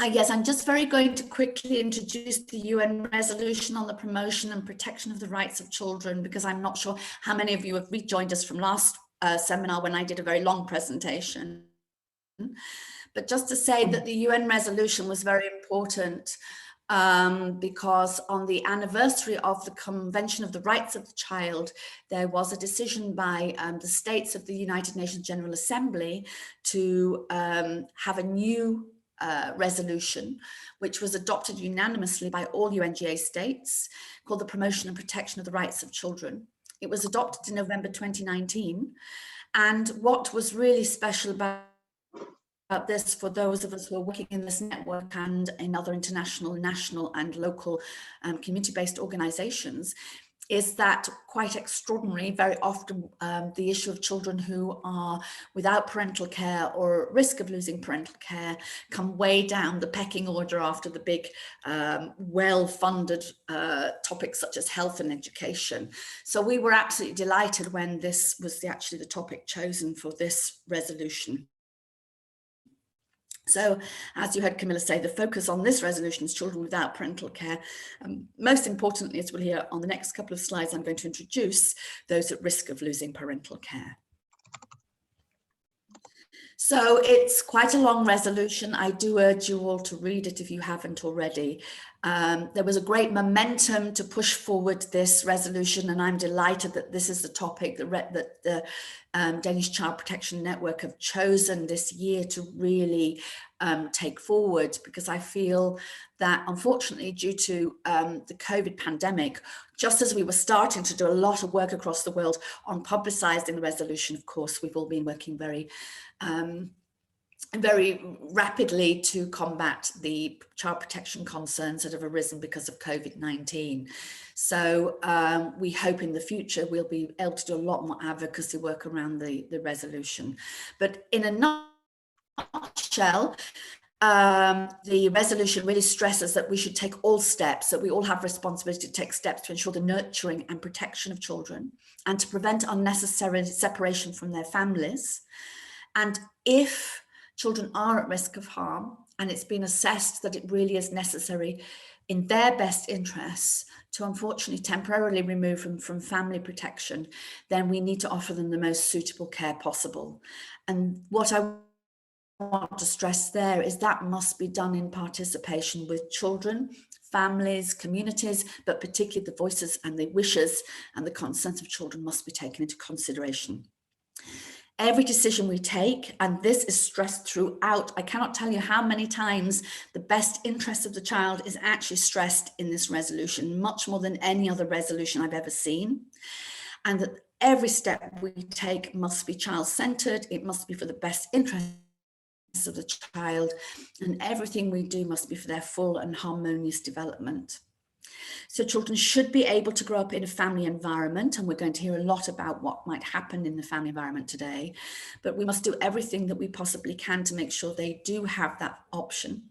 Yes, I'm just very going to quickly introduce the UN resolution on the promotion and protection of the rights of children, because I'm not sure how many of you have rejoined us from last seminar when I did a very long presentation. But just to say that the UN resolution was very important because on the anniversary of the Convention of the Rights of the Child, there was a decision by the states of the United Nations General Assembly to have a new resolution, which was adopted unanimously by all UNGA states, called the Promotion and Protection of the Rights of Children. It was adopted in November 2019. And what was really special about this, for those of us who are working in this network and in other international, national and local community-based organizations, is that quite extraordinary, very often the issue of children who are without parental care or at risk of losing parental care come way down the pecking order after the big, well-funded topics such as health and education. So we were absolutely delighted when this was actually the topic chosen for this resolution. So, as you heard Camilla say, the focus on this resolution is children without parental care. Most importantly, as we'll hear on the next couple of slides, I'm going to introduce those at risk of losing parental care. So it's quite a long resolution. I do urge you all to read it if you haven't already. There was a great momentum to push forward this resolution, and I'm delighted that this is the topic that the Danish Child Protection Network have chosen this year to really take forward, because I feel that unfortunately, due to the COVID pandemic, just as we were starting to do a lot of work across the world on publicising the resolution, of course, we've all been working very rapidly to combat the child protection concerns that have arisen because of COVID-19. So we hope in the future we'll be able to do a lot more advocacy work around the resolution. But in a nutshell, the resolution really stresses that we should take all steps, that we all have responsibility to take steps to ensure the nurturing and protection of children and to prevent unnecessary separation from their families. And if children are at risk of harm and it's been assessed that it really is necessary in their best interests to unfortunately temporarily remove them from family protection, then we need to offer them the most suitable care possible. And what I want to stress there is that must be done in participation with children, families, communities, but particularly the voices and the wishes and the concerns of children must be taken into consideration. Every decision we take, and this is stressed throughout, I cannot tell you how many times the best interest of the child is actually stressed in this resolution, much more than any other resolution I've ever seen. And that every step we take must be child-centered, it must be for the best interest of the child, and everything we do must be for their full and harmonious development. So children should be able to grow up in a family environment, and we're going to hear a lot about what might happen in the family environment today, but we must do everything that we possibly can to make sure they do have that option.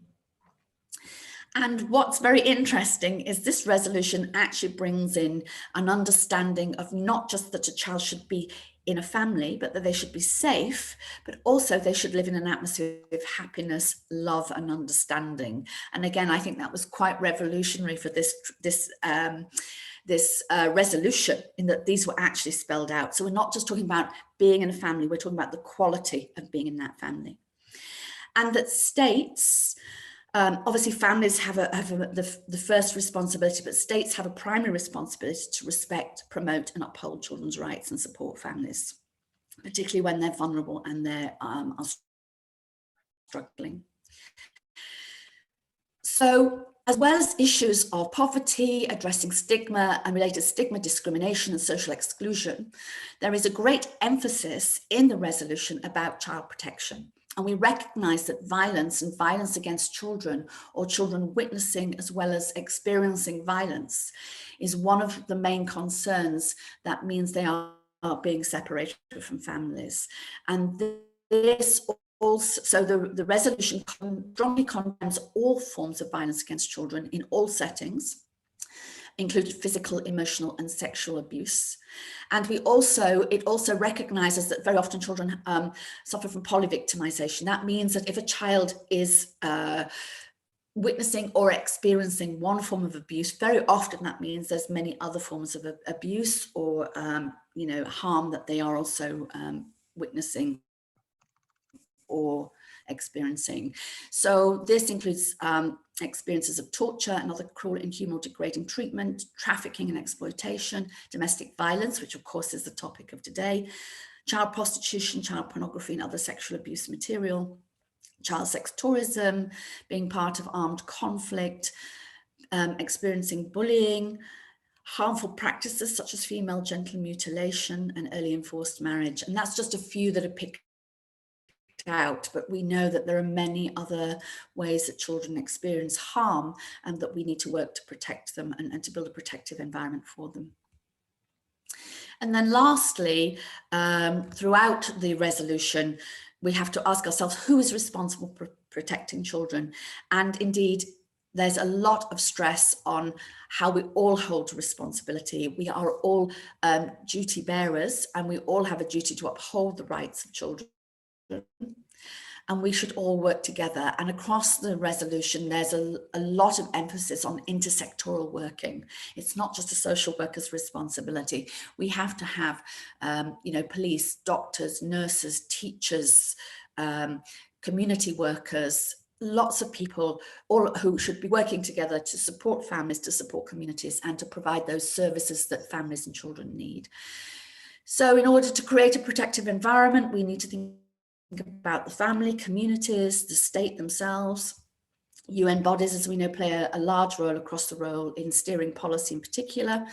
And what's very interesting is this resolution actually brings in an understanding of not just that a child should be in a family, but that they should be safe, but also they should live in an atmosphere of happiness, love and understanding. And again, I think that was quite revolutionary for this resolution, in that these were actually spelled out. So we're not just talking about being in a family, we're talking about the quality of being in that family. And that states, obviously families have the first responsibility, but states have a primary responsibility to respect, promote and uphold children's rights and support families, particularly when they're vulnerable and they are struggling. So as well as issues of poverty, addressing stigma and related stigma, discrimination and social exclusion, there is a great emphasis in the resolution about child protection. And we recognise that violence and violence against children, or children witnessing as well as experiencing violence, is one of the main concerns that means they are being separated from families. And this also, so the resolution strongly condemns all forms of violence against children in all settings, including physical, emotional and sexual abuse. And it also recognises that very often children suffer from polyvictimisation. That means that if a child is witnessing or experiencing one form of abuse, very often that means there's many other forms of abuse or you know, harm that they are also witnessing or experiencing. So this includes experiences of torture and other cruel, inhuman, or degrading treatment, trafficking and exploitation, domestic violence, which of course is the topic of today, child prostitution, child pornography and other sexual abuse material, child sex tourism, being part of armed conflict, experiencing bullying, harmful practices such as female genital mutilation and early enforced marriage. And that's just a few that are picked out, but we know that there are many other ways that children experience harm and that we need to work to protect them and to build a protective environment for them. And then lastly, throughout the resolution, we have to ask ourselves, who is responsible for protecting children? And indeed, there's a lot of stress on how we all hold responsibility. We are all duty bearers, and we all have a duty to uphold the rights of children. And we should all work together. And across the resolution, there's a lot of emphasis on intersectoral working. It's not just a social worker's responsibility. We have to have, you know, police, doctors, nurses, teachers, community workers, lots of people, all who should be working together to support families, to support communities, and to provide those services that families and children need. So in order to create a protective environment, we need to think about the family, communities, the state themselves. UN bodies, as we know, play a large role across the role in steering policy in particular,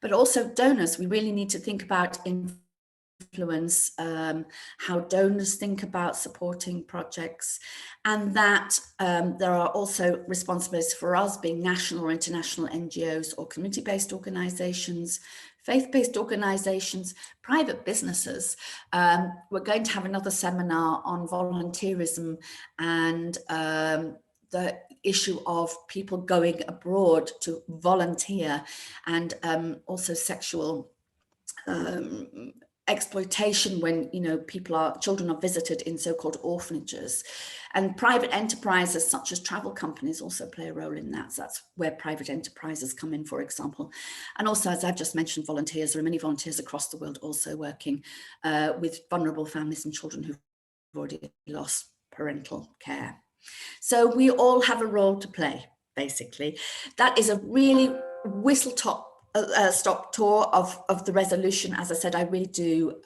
but also donors. We really need to think about influence, how donors think about supporting projects, and that there are also responsibilities for us, being national or international NGOs or community-based organizations, faith-based organizations, private businesses. We're going to have another seminar on volunteerism and the issue of people going abroad to volunteer, and also sexual exploitation when, you know, children are visited in so-called orphanages. And private enterprises such as travel companies also play a role in that. So that's where private enterprises come in, for example. And also, as I've just mentioned, volunteers. There are many volunteers across the world also working with vulnerable families and children who've already lost parental care. So we all have a role to play, basically. That is a really whistle-stop tour of the resolution. As I said, I really do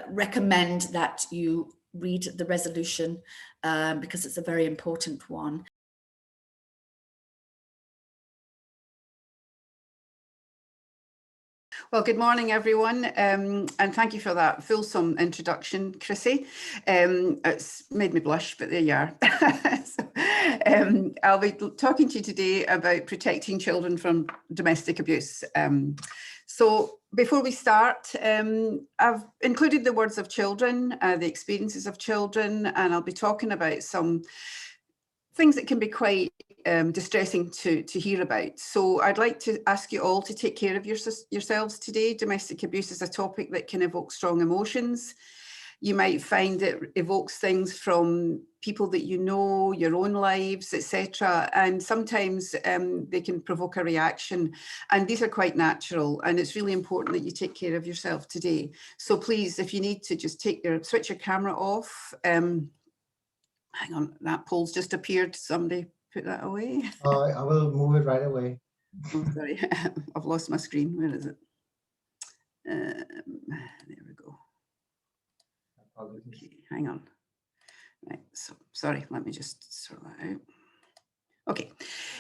recommend that you read the resolution because it's a very important one. Well, good morning, everyone, and thank you for that fulsome introduction, Chrissy. It's made me blush, but there you are. So, I'll be talking to you today about protecting children from domestic abuse. So before we start, I've included the words of children, the experiences of children, and I'll be talking about some things that can be quite distressing to hear about. So I'd like to ask you all to take care of yourselves today. Domestic abuse is a topic that can evoke strong emotions. You might find it evokes things from people that you know, your own lives, etc. And sometimes they can provoke a reaction. And these are quite natural. And it's really important that you take care of yourself today. So please, if you need to just switch your camera off. Hang on, that poll's just appeared. Somebody put that away. I will move it right away. Oh, sorry, I've lost my screen. Where is it? There we go. Okay, hang on. Right, so sorry, let me just sort that out. Okay,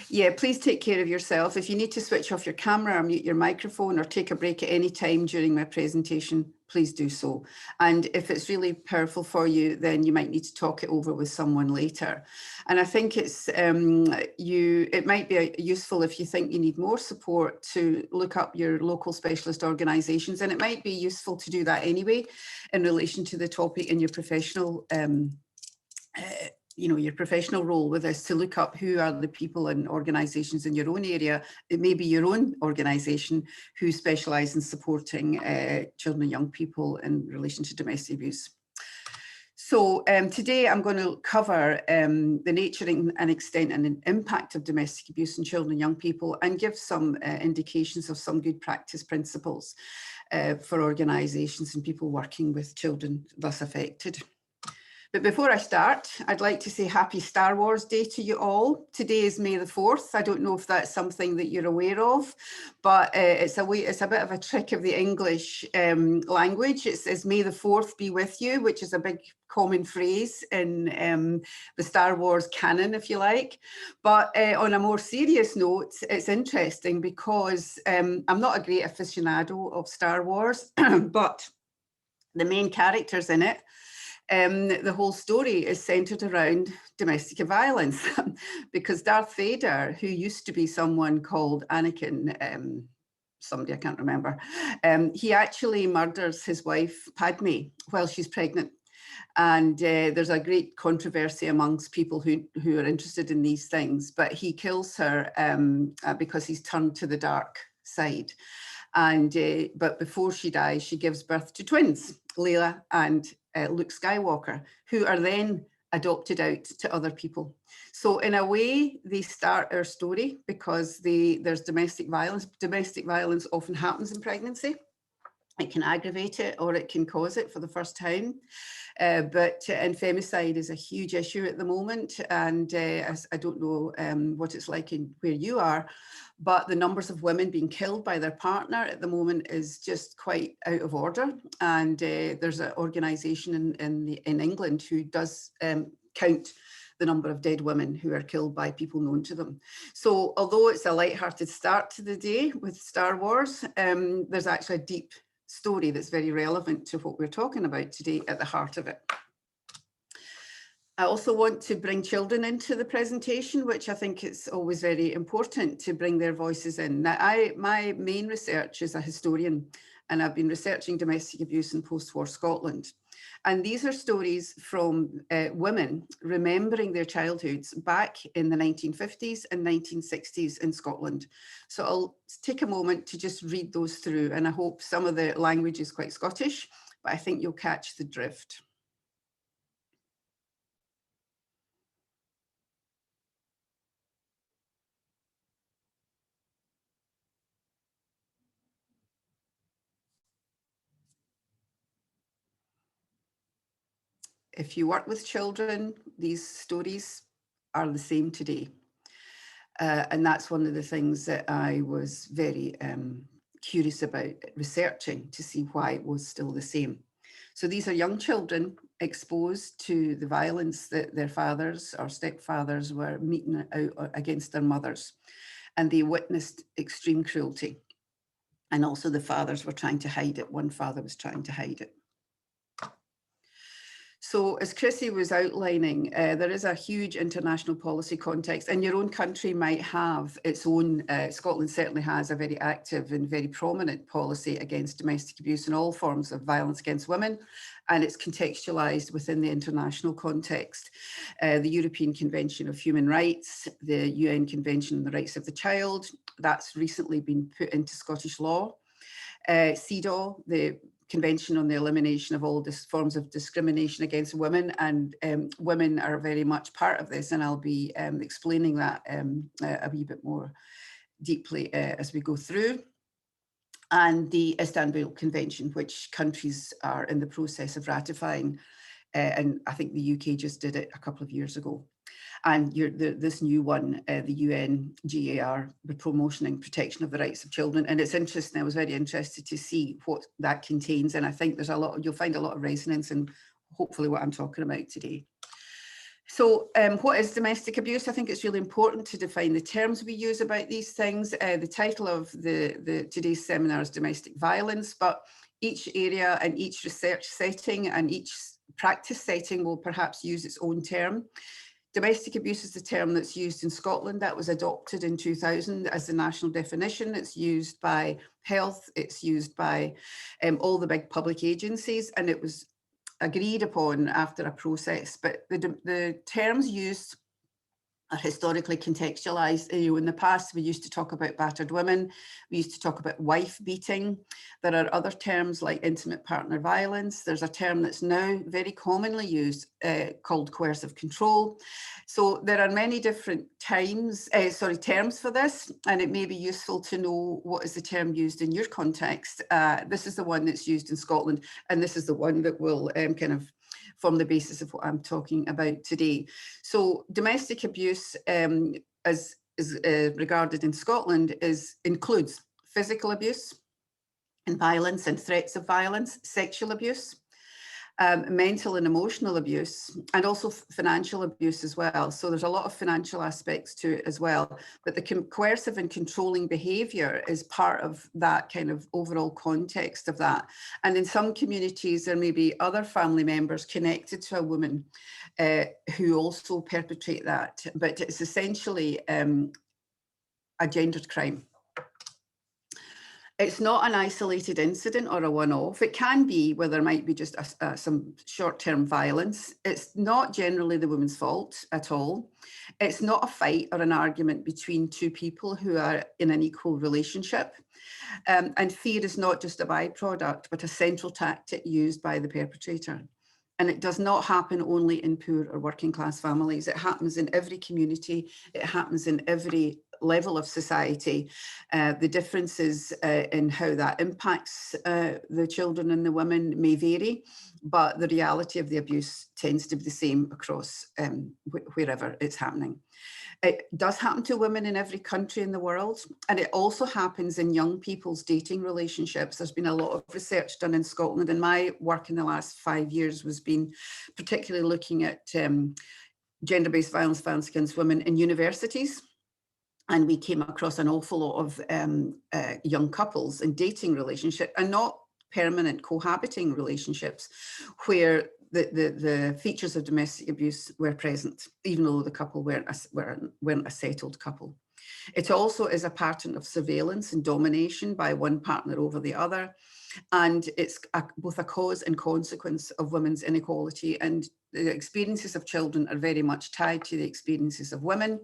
yeah, please take care of yourself. If you need to switch off your camera or mute your microphone or take a break at any time during my presentation, please do so. And if it's really powerful for you, then you might need to talk it over with someone later. And I think it's it might be useful if you think you need more support to look up your local specialist organisations, and it might be useful to do that anyway in relation to the topic in your professional your professional role with us, to look up who are the people and organisations in your own area, it may be your own organisation, who specialise in supporting children and young people in relation to domestic abuse. So today I'm going to cover the nature and extent and impact of domestic abuse in children and young people, and give some indications of some good practice principles for organisations and people working with children thus affected. But before I start, I'd like to say Happy Star Wars Day to you all. Today is May the 4th. I don't know if that's something that you're aware of, but it's a bit of a trick of the English language. It says, May the 4th be with you, which is a big common phrase in the Star Wars canon, if you like. But on a more serious note, it's interesting because I'm not a great aficionado of Star Wars, but the main characters in it, the whole story is centered around domestic violence because Darth Vader, who used to be someone called Anakin, somebody I can't remember, he actually murders his wife Padme while she's pregnant. And there's a great controversy amongst people who are interested in these things, but he kills her because he's turned to the dark side. And but before she dies, she gives birth to twins, Layla and Luke Skywalker, who are then adopted out to other people. So in a way, they start our story because there's domestic violence. Domestic violence often happens in pregnancy. It can aggravate it or it can cause it for the first time. But infanticide is a huge issue at the moment. And I don't know what it's like in where you are, but the numbers of women being killed by their partner at the moment is just quite out of order. And there's an organisation in England who does count the number of dead women who are killed by people known to them. So although it's a light-hearted start to the day with Star Wars, there's actually a deep story that's very relevant to what we're talking about today at the heart of it. I also want to bring children into the presentation, which I think it's always very important to bring their voices in. Now, my main research is a historian, and I've been researching domestic abuse in post-war Scotland. And these are stories from women remembering their childhoods back in the 1950s and 1960s in Scotland. So I'll take a moment to just read those through, and I hope some of the language is quite Scottish, but I think you'll catch the drift. If you work with children, these stories are the same today. And that's one of the things that I was very curious about researching to see why it was still the same. So these are young children exposed to the violence that their fathers or stepfathers were meting out against their mothers. And they witnessed extreme cruelty. And also the fathers were trying to hide it. One father was trying to hide it. So as Chrissy was outlining, there is a huge international policy context, and your own country might have its own, Scotland certainly has a very active and very prominent policy against domestic abuse and all forms of violence against women, and it's contextualised within the international context. The European Convention of Human Rights, the UN Convention on the Rights of the Child, that's recently been put into Scottish law. CEDAW, the Convention on the Elimination of all forms of discrimination against women, and women are very much part of this, and I'll be explaining that a wee bit more deeply as we go through. And the Istanbul Convention, which countries are in the process of ratifying, and I think the UK just did it a couple of years ago. And this new one, the UNGAR, the Promotion and Protection of the Rights of Children. And it's interesting, I was very interested to see what that contains. And I think there's you'll find a lot of resonance in hopefully what I'm talking about today. So what is domestic abuse? I think it's really important to define the terms we use about these things. The title of today's seminar is Domestic Violence, but each area and each research setting and each practice setting will perhaps use its own term. Domestic abuse is the term that's used in Scotland. That was adopted in 2000 as the national definition. It's used by Health, it's used by all the big public agencies, and it was agreed upon after a process. But the terms used are historically contextualized. In the past, we used to talk about battered women. We used to talk about wife beating. There are other terms like intimate partner violence. There's a term that's now very commonly used called coercive control. So there are many different terms for this, and it may be useful to know what is the term used in your context. This is the one that's used in Scotland, and this is the one that will kind of form the basis of what I'm talking about today. So domestic abuse, as is regarded in Scotland, includes physical abuse and violence and threats of violence, sexual abuse, mental and emotional abuse, and also financial abuse as well. So there's a lot of financial aspects to it as well. But the coercive and controlling behaviour is part of that kind of overall context of that. And in some communities, there may be other family members connected to a woman who also perpetrate that. But it's essentially a gendered crime. It's not an isolated incident or a one-off. It can be where there might be just some short-term violence. It's not generally the woman's fault at all. It's not a fight or an argument between two people who are in an equal relationship. And fear is not just a byproduct, but a central tactic used by the perpetrator. And it does not happen only in poor or working class families. It happens in every community. It happens in every level of society. The differences in how that impacts the children and the women may vary, but the reality of the abuse tends to be the same across wherever it's happening. It does happen to women in every country in the world, and it also happens in young people's dating relationships. There's been a lot of research done in Scotland, and my work in the last 5 years was been particularly looking at gender-based violence against women in universities. And we came across an awful lot of young couples in dating relationships, and not permanent cohabiting relationships, where the features of domestic abuse were present, even though the couple weren't a settled couple. It also is a pattern of surveillance and domination by one partner over the other. And it's both a cause and consequence of women's inequality. And the experiences of children are very much tied to the experiences of women.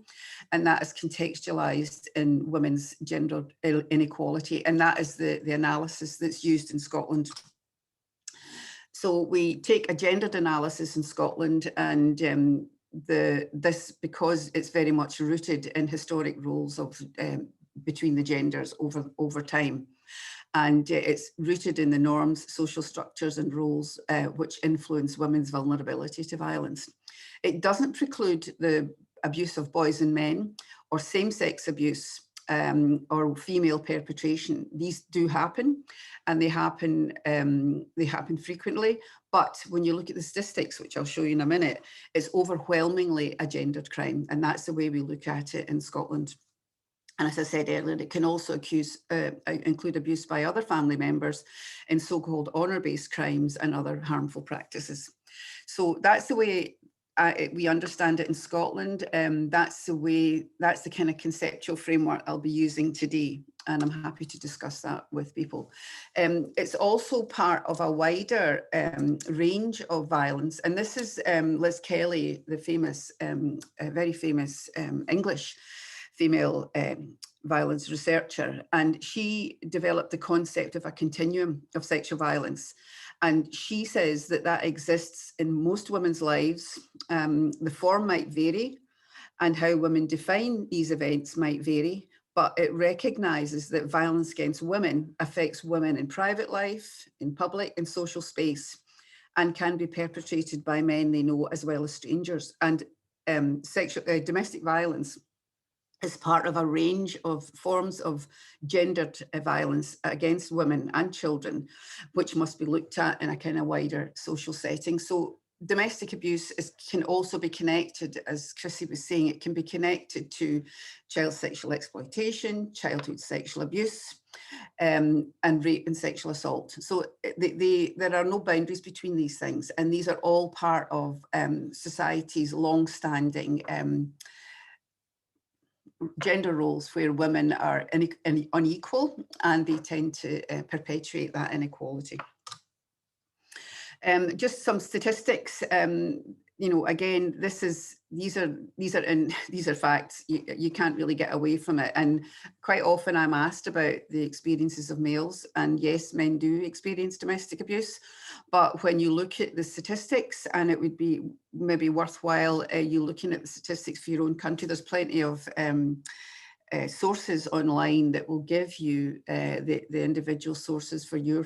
And that is contextualized in women's gender inequality. And that is the analysis that's used in Scotland. So we take a gendered analysis in Scotland, and because it's very much rooted in historic roles of between the genders over time. And it's rooted in the norms, social structures and roles which influence women's vulnerability to violence. It doesn't preclude the abuse of boys and men, or same-sex abuse, or female perpetration. These do happen, and they happen frequently. But when you look at the statistics, which I'll show you in a minute, it's overwhelmingly a gendered crime, and that's the way we look at it in Scotland. And as I said earlier, it can also include abuse by other family members in so-called honour-based crimes and other harmful practices. So that's the way we understand it in Scotland. That's the kind of conceptual framework I'll be using today, and I'm happy to discuss that with people. It's also part of a wider range of violence, and this is Liz Kelly, the famous, very famous English female violence researcher, and she developed the concept of a continuum of sexual violence. And she says that exists in most women's lives. The form might vary, and how women define these events might vary, but it recognises that violence against women affects women in private life, in public and social space, and can be perpetrated by men they know as well as strangers. And domestic violence is part of a range of forms of gendered violence against women and children, which must be looked at in a kind of wider social setting. So domestic abuse can also be connected, as Chrissy was saying, it can be connected to child sexual exploitation, childhood sexual abuse, and rape and sexual assault. So there are no boundaries between these things, and these are all part of society's long-standing gender roles where women are unequal, and they tend to perpetuate that inequality. Just some statistics. you know, again, these are facts. You can't really get away from it. And quite often I'm asked about the experiences of males, and yes, men do experience domestic abuse. But when you look at the statistics, and it would be maybe worthwhile you looking at the statistics for your own country, there's plenty of sources online that will give you the individual sources for your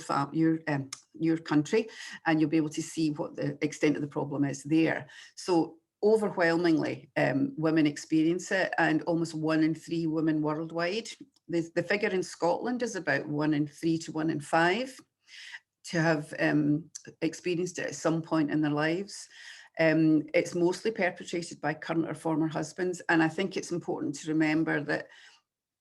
country, and you'll be able to see what the extent of the problem is there. So overwhelmingly, women experience it, and almost 1 in 3 women worldwide. The figure in Scotland is about 1 in 3 to 1 in 5 to have experienced it at some point in their lives. It's mostly perpetrated by current or former husbands. And I think it's important to remember that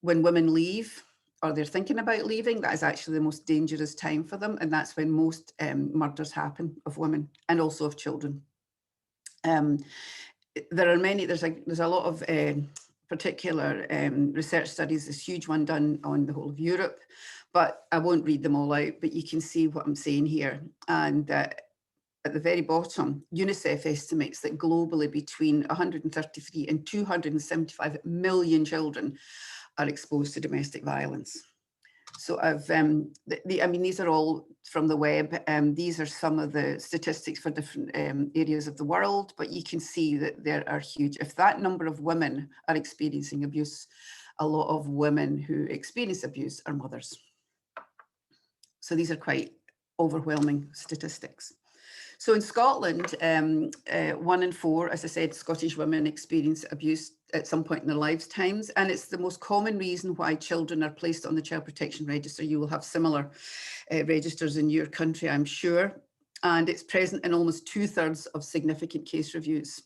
when women leave, or they're thinking about leaving, that is actually the most dangerous time for them. And that's when most murders happen of women and also of children. There are many, there's a lot of particular research studies, this huge one done on the whole of Europe, but I won't read them all out, but you can see what I'm saying here. And at the very bottom, UNICEF estimates that globally between 133 and 275 million children are exposed to domestic violence. So I mean, these are all from the web. These are some of the statistics for different areas of the world, but you can see that there are huge. If that number of women are experiencing abuse, a lot of women who experience abuse are mothers. So these are quite overwhelming statistics. So in Scotland, 1 in 4, as I said, Scottish women experience abuse at some point in their lifetimes, and it's the most common reason why children are placed on the Child Protection Register. You will have similar registers in your country, I'm sure, and it's present in almost 2/3 of significant case reviews.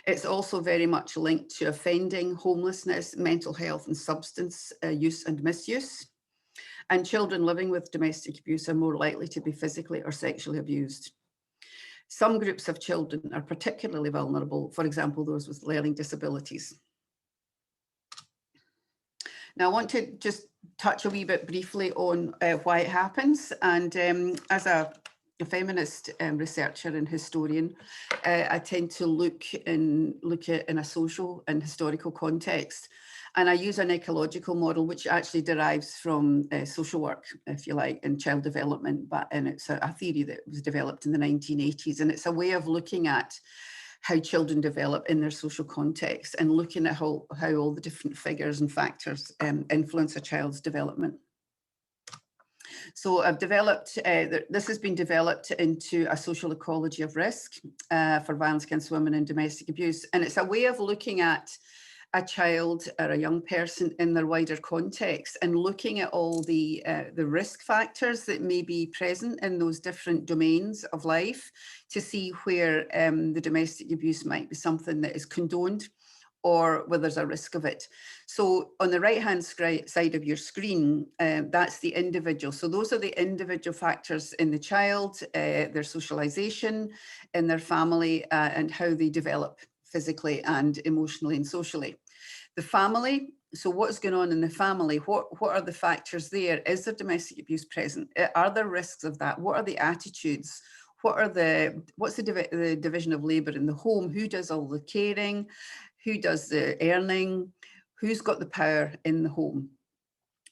It's also very much linked to offending, homelessness, mental health and substance use and misuse. And children living with domestic abuse are more likely to be physically or sexually abused. Some groups of children are particularly vulnerable, for example, those with learning disabilities. Now, I want to just touch a wee bit briefly on why it happens. And as a feminist researcher and historian, I tend to look at it in a social and historical context. And I use an ecological model, which actually derives from social work, if you like, in child development, and it's a theory that was developed in the 1980s. And it's a way of looking at how children develop in their social context and looking at how all the different figures and factors influence a child's development. So I've developed, this has been developed into a social ecology of risk for violence against women and domestic abuse. And it's a way of looking at a child or a young person in their wider context and looking at all the risk factors that may be present in those different domains of life to see where the domestic abuse might be something that is condoned or where there's a risk of it. So on the right-hand side of your screen, that's the individual. So those are the individual factors in the child, their socialization, in their family, and how they develop physically and emotionally and socially. The family, so what's going on in the family? What are the factors there? Is there domestic abuse present? Are there risks of that? What are the attitudes? What's the division of labour in the home? Who does all the caring? Who does the earning? Who's got the power in the home?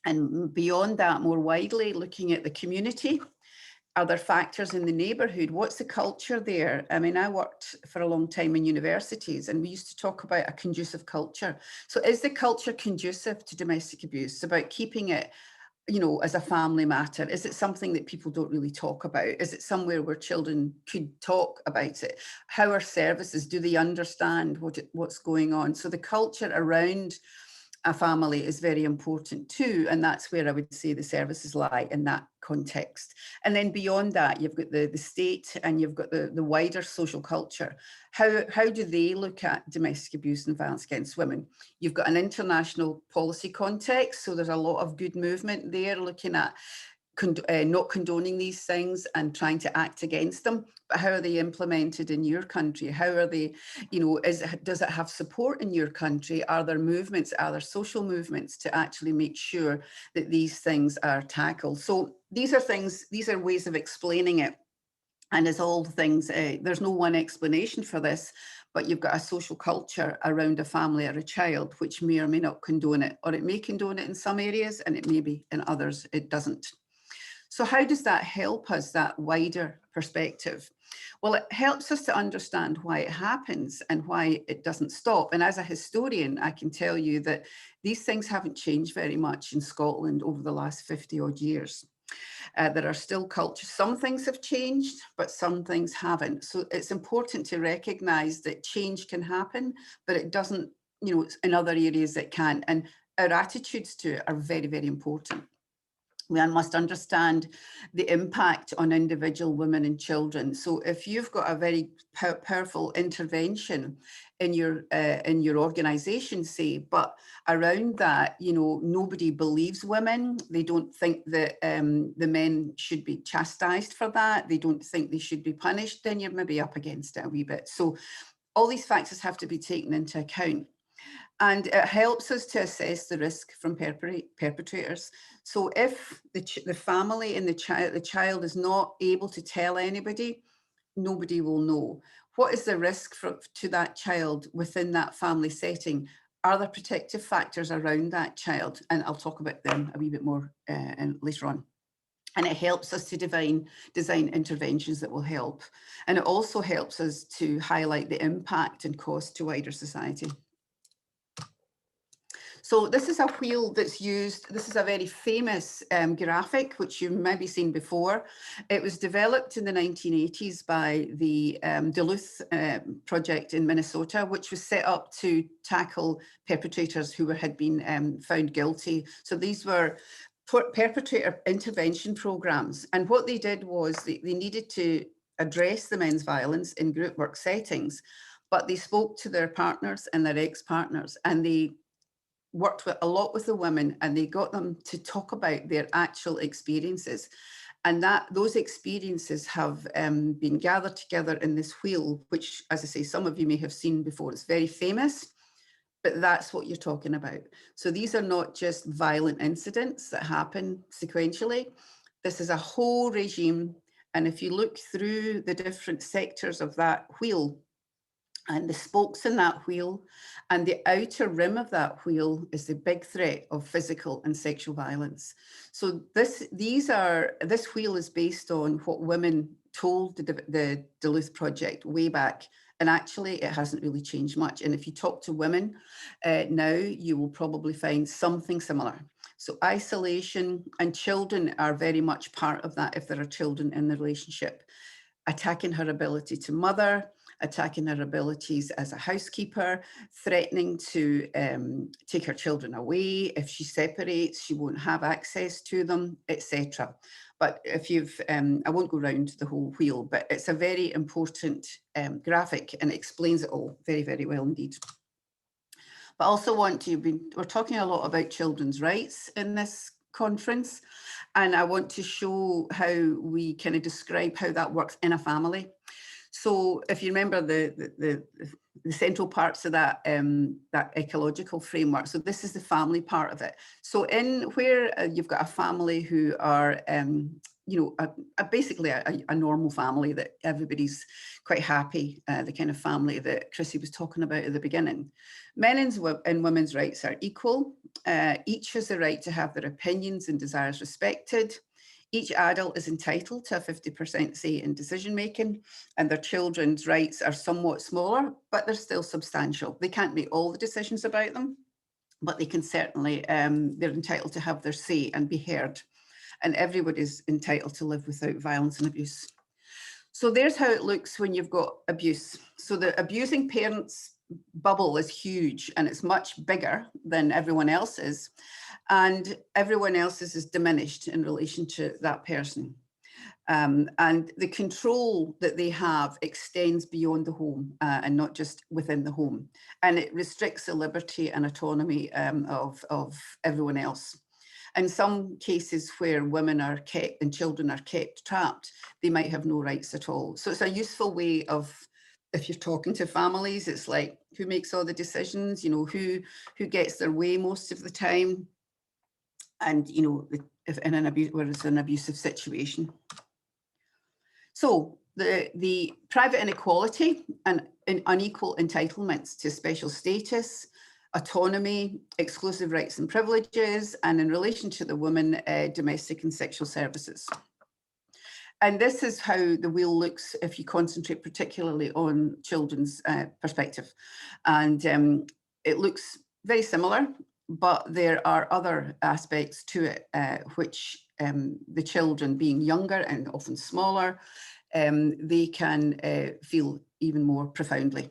And beyond that, more widely, looking at the community. Are there factors in the neighbourhood? What's the culture there? I mean, I worked for a long time in universities and we used to talk about a conducive culture. So is the culture conducive to domestic abuse? It's about keeping it, you know, as a family matter. Is it something that people don't really talk about? Is it somewhere where children could talk about it? How are services? Do they understand what's going on? So the culture around a family is very important too, and that's where I would say the services lie in that context. And then beyond that, you've got the state and you've got the wider social culture. How do they look at domestic abuse and violence against women? You've got an international policy context, so there's a lot of good movement there looking at not condoning these things and trying to act against them, but how are they implemented in your country? How are they, you know, does it have support in your country? Are there movements, are there social movements to actually make sure that these things are tackled? So these are ways of explaining it And as all things, there's no one explanation for this, but you've got a social culture around a family or a child, which may or may not condone it, or it may condone it in some areas and it may be in others it doesn't. So how does that help us, that wider perspective? Well, it helps us to understand why it happens and why it doesn't stop. And as a historian, I can tell you that these things haven't changed very much in Scotland over the last 50 odd years. There are still cultures. Some things have changed, but some things haven't. So it's important to recognise that change can happen, but it doesn't, you know, in other areas it can. And our attitudes to it are very, very important. We must understand the impact on individual women and children. So if you've got a very powerful intervention in your organisation, say, but around that, you know, nobody believes women. They don't think that the men should be chastised for that. They don't think they should be punished. Then you're maybe up against it a wee bit. So all these factors have to be taken into account. And it helps us to assess the risk from perpetrators. So if the family and the child is not able to tell anybody, nobody will know. What is the risk to that child within that family setting? Are there protective factors around that child? And I'll talk about them a wee bit more later on. And it helps us to design interventions that will help. And it also helps us to highlight the impact and cost to wider society. So this is a wheel that's used. This is a very famous graphic, which you've maybe seen before. It was developed in the 1980s by the Duluth project in Minnesota, which was set up to tackle perpetrators who had been found guilty. So these were perpetrator intervention programs. And what they did was they needed to address the men's violence in group work settings, but they spoke to their partners and their ex-partners, and they worked a lot with the women, and they got them to talk about their actual experiences. And those experiences have been gathered together in this wheel, which, as I say, some of you may have seen before. It's very famous, but that's what you're talking about. So these are not just violent incidents that happen sequentially. This is a whole regime. And if you look through the different sectors of that wheel, and the spokes in that wheel, and the outer rim of that wheel is the big threat of physical and sexual violence. So this wheel is based on what women told the Duluth Project way back, and actually it hasn't really changed much. And if you talk to women now, you will probably find something similar. So isolation, and children are very much part of that if there are children in the relationship. Attacking her ability to mother, attacking her abilities as a housekeeper, threatening to take her children away. If she separates, she won't have access to them, etc. But if I won't go round the whole wheel, but it's a very important graphic, and it explains it all very, very well indeed. But I also we're talking a lot about children's rights in this conference, and I want to show how we kind of describe how that works in a family. So if you remember the central parts of that ecological framework, so this is the family part of it. So where you've got a family who are, basically a normal family that everybody's quite happy, the kind of family that Chrissy was talking about at the beginning. Men and women's rights are equal. Each has the right to have their opinions and desires respected. Each adult is entitled to a 50% say in decision-making, and their children's rights are somewhat smaller, but they're still substantial. They can't make all the decisions about them, but they can certainly, they're entitled to have their say and be heard. And everybody is entitled to live without violence and abuse. So there's how it looks when you've got abuse. So the abusing parents bubble is huge, and it's much bigger than everyone else's. And everyone else's is diminished in relation to that person. And the control that they have extends beyond the home and not just within the home. And it restricts the liberty and autonomy of everyone else. In some cases where women are kept and children are kept trapped, they might have no rights at all. So it's a useful way of, if you're talking to families, it's like, who makes all the decisions, who gets their way most of the time? And, if in an abusive situation. So The private inequality and unequal entitlements to special status, autonomy, exclusive rights and privileges, and in relation to the women, domestic and sexual services. And this is how the wheel looks if you concentrate particularly on children's perspective. And it looks very similar, but there are other aspects to it, which the children being younger and often smaller, they can feel even more profoundly.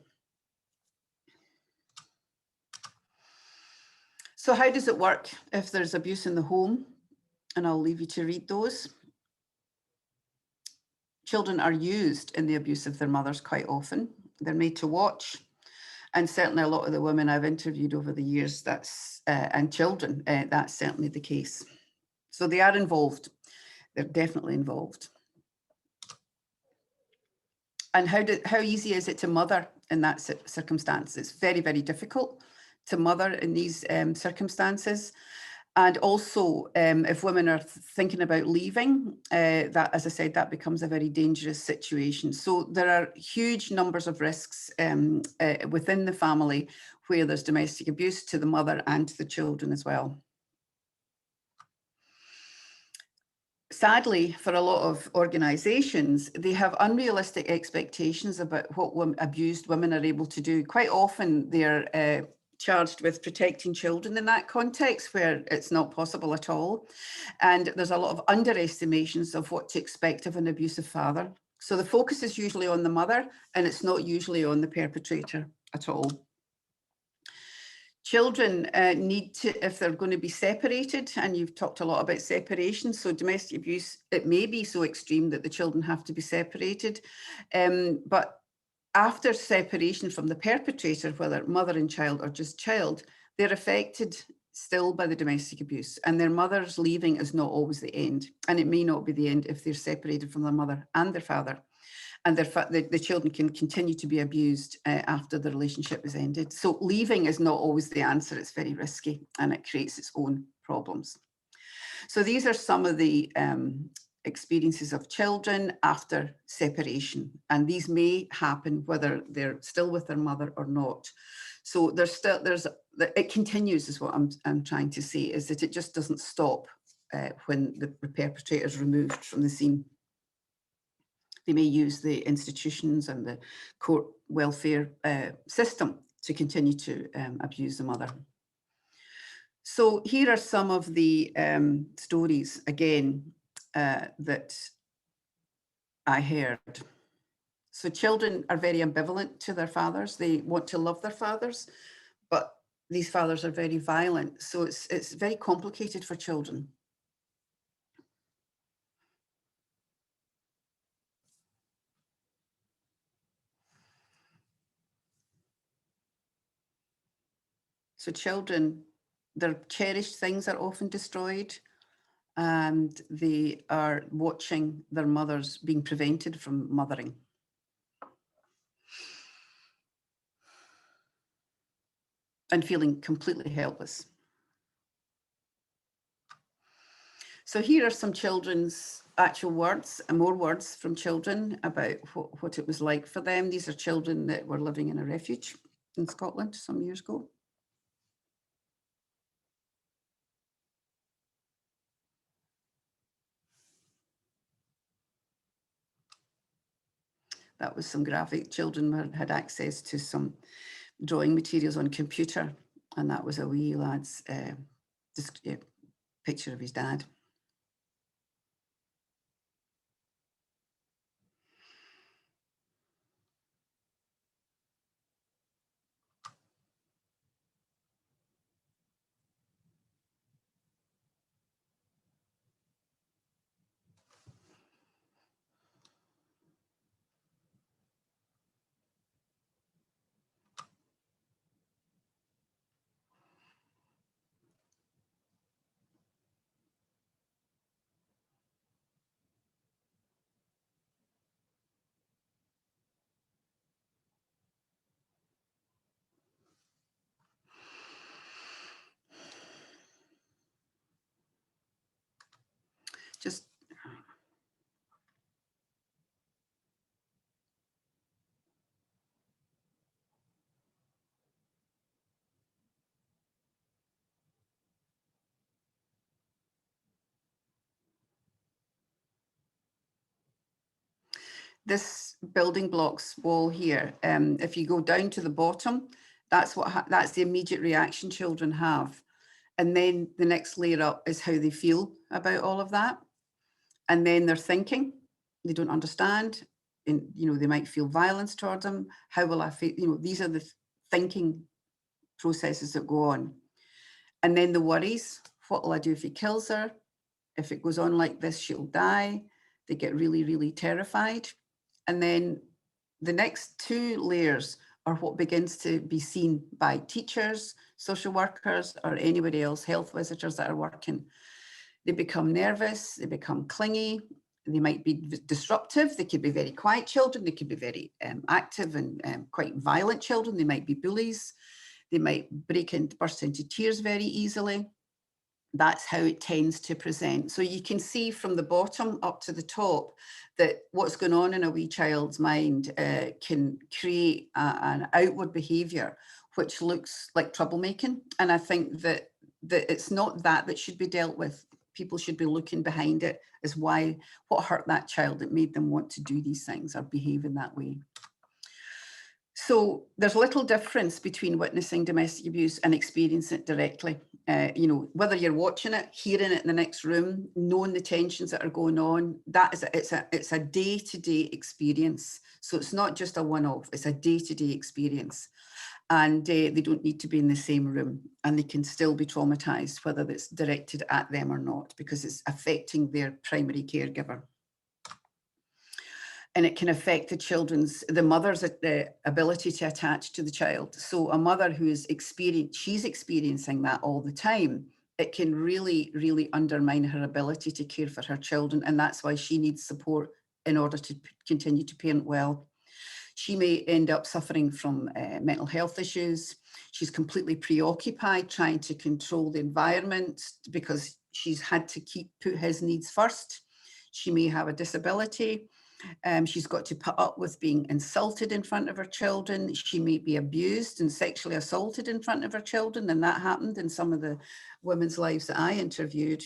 So how does it work if there's abuse in the home? And I'll leave you to read those. Children are used in the abuse of their mothers quite often. They're made to watch. And certainly a lot of the women I've interviewed over the years, and children, that's certainly the case. So they are involved. They're definitely involved. And how easy is it to mother in that circumstance? It's very, very difficult to mother in these circumstances. And also, if women are thinking about leaving, that, as I said, that becomes a very dangerous situation. So there are huge numbers of risks within the family where there's domestic abuse to the mother and to the children as well. Sadly, for a lot of organisations, they have unrealistic expectations about what abused women are able to do. Quite often, they're charged with protecting children in that context where it's not possible at all. And there's a lot of underestimations of what to expect of an abusive father. So the focus is usually on the mother, and it's not usually on the perpetrator at all. Children need to, if they're going to be separated, and you've talked a lot about separation, so domestic abuse, it may be so extreme that the children have to be separated. But after separation from the perpetrator, whether mother and child or just child, they're affected still by the domestic abuse, and their mother's leaving is not always the end. And it may not be the end if they're separated from their mother and their father. And the children can continue to be abused after the relationship is ended. So leaving is not always the answer. It's very risky and it creates its own problems. So these are some of the experiences of children after separation. And these may happen whether they're still with their mother or not. So it continues is what I'm trying to say, is that it just doesn't stop when the perpetrator is removed from the scene. They may use the institutions and the court welfare system to continue to abuse the mother. So here are some of the stories, again, that I heard. So children are very ambivalent to their fathers. They want to love their fathers, but these fathers are very violent. So it's very complicated for children. So children, their cherished things are often destroyed, and they are watching their mothers being prevented from mothering. And feeling completely helpless. So here are some children's actual words, and more words from children about what it was like for them. These are children that were living in a refuge in Scotland some years ago. That was some graphic. Children had access to some drawing materials on computer, and that was a wee lad's picture of his dad. Just this building blocks wall here, if you go down to the bottom, that's the immediate reaction children have. And then the next layer up is how they feel about all of that. And then they're thinking, they don't understand, and they might feel violence towards them. How will I feel? These are the thinking processes that go on. And then the worries, what will I do if he kills her? If it goes on like this, she'll die. They get really, really terrified. And then the next two layers are what begins to be seen by teachers, social workers, or anybody else, health visitors that are working. They become nervous, they become clingy, they might be disruptive, they could be very quiet children, they could be very active and quite violent children, they might be bullies, they might burst into tears very easily. That's how it tends to present. So you can see from the bottom up to the top that what's going on in a wee child's mind can create an outward behaviour which looks like troublemaking. And I think that it's not that should be dealt with. People should be looking behind it as what hurt that child that made them want to do these things or behave in that way. So there's little difference between witnessing domestic abuse and experiencing it directly. Whether you're watching it, hearing it in the next room, knowing the tensions that are going on, it's a day-to-day experience. So it's not just a one-off, it's a day-to-day experience. And they don't need to be in the same room, and they can still be traumatized, whether it's directed at them or not, because it's affecting their primary caregiver. And it can affect the mother's ability to attach to the child. So a mother who's she's experiencing that all the time, it can really, really undermine her ability to care for her children. And that's why she needs support in order to continue to parent well. She may end up suffering from mental health issues. She's completely preoccupied trying to control the environment because she's had to put his needs first. She may have a disability. She's got to put up with being insulted in front of her children. She may be abused and sexually assaulted in front of her children, and that happened in some of the women's lives that I interviewed.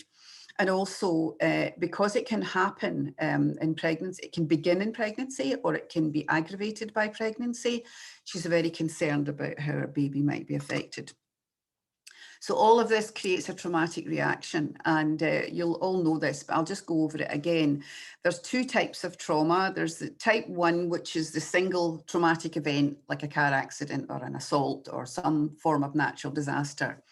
And also, because it can happen in pregnancy, it can begin in pregnancy or it can be aggravated by pregnancy, she's very concerned about how her baby might be affected. So all of this creates a traumatic reaction, and you'll all know this, but I'll just go over it again. There's two types of trauma. There's the type 1, which is the single traumatic event, like a car accident or an assault or some form of natural disaster,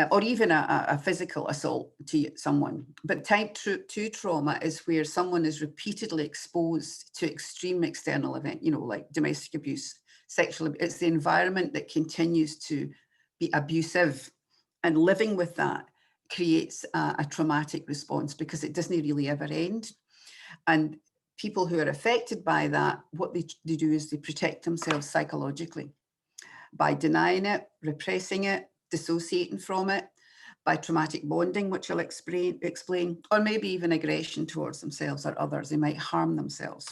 or even a physical assault to someone. But type 2 trauma is where someone is repeatedly exposed to extreme external event, like domestic abuse, sexual abuse. It's the environment that continues to be abusive. And living with that creates a traumatic response because it doesn't really ever end. And people who are affected by that, what they do is they protect themselves psychologically by denying it, repressing it, dissociating from it, by traumatic bonding, which I'll explain, or maybe even aggression towards themselves or others. They might harm themselves.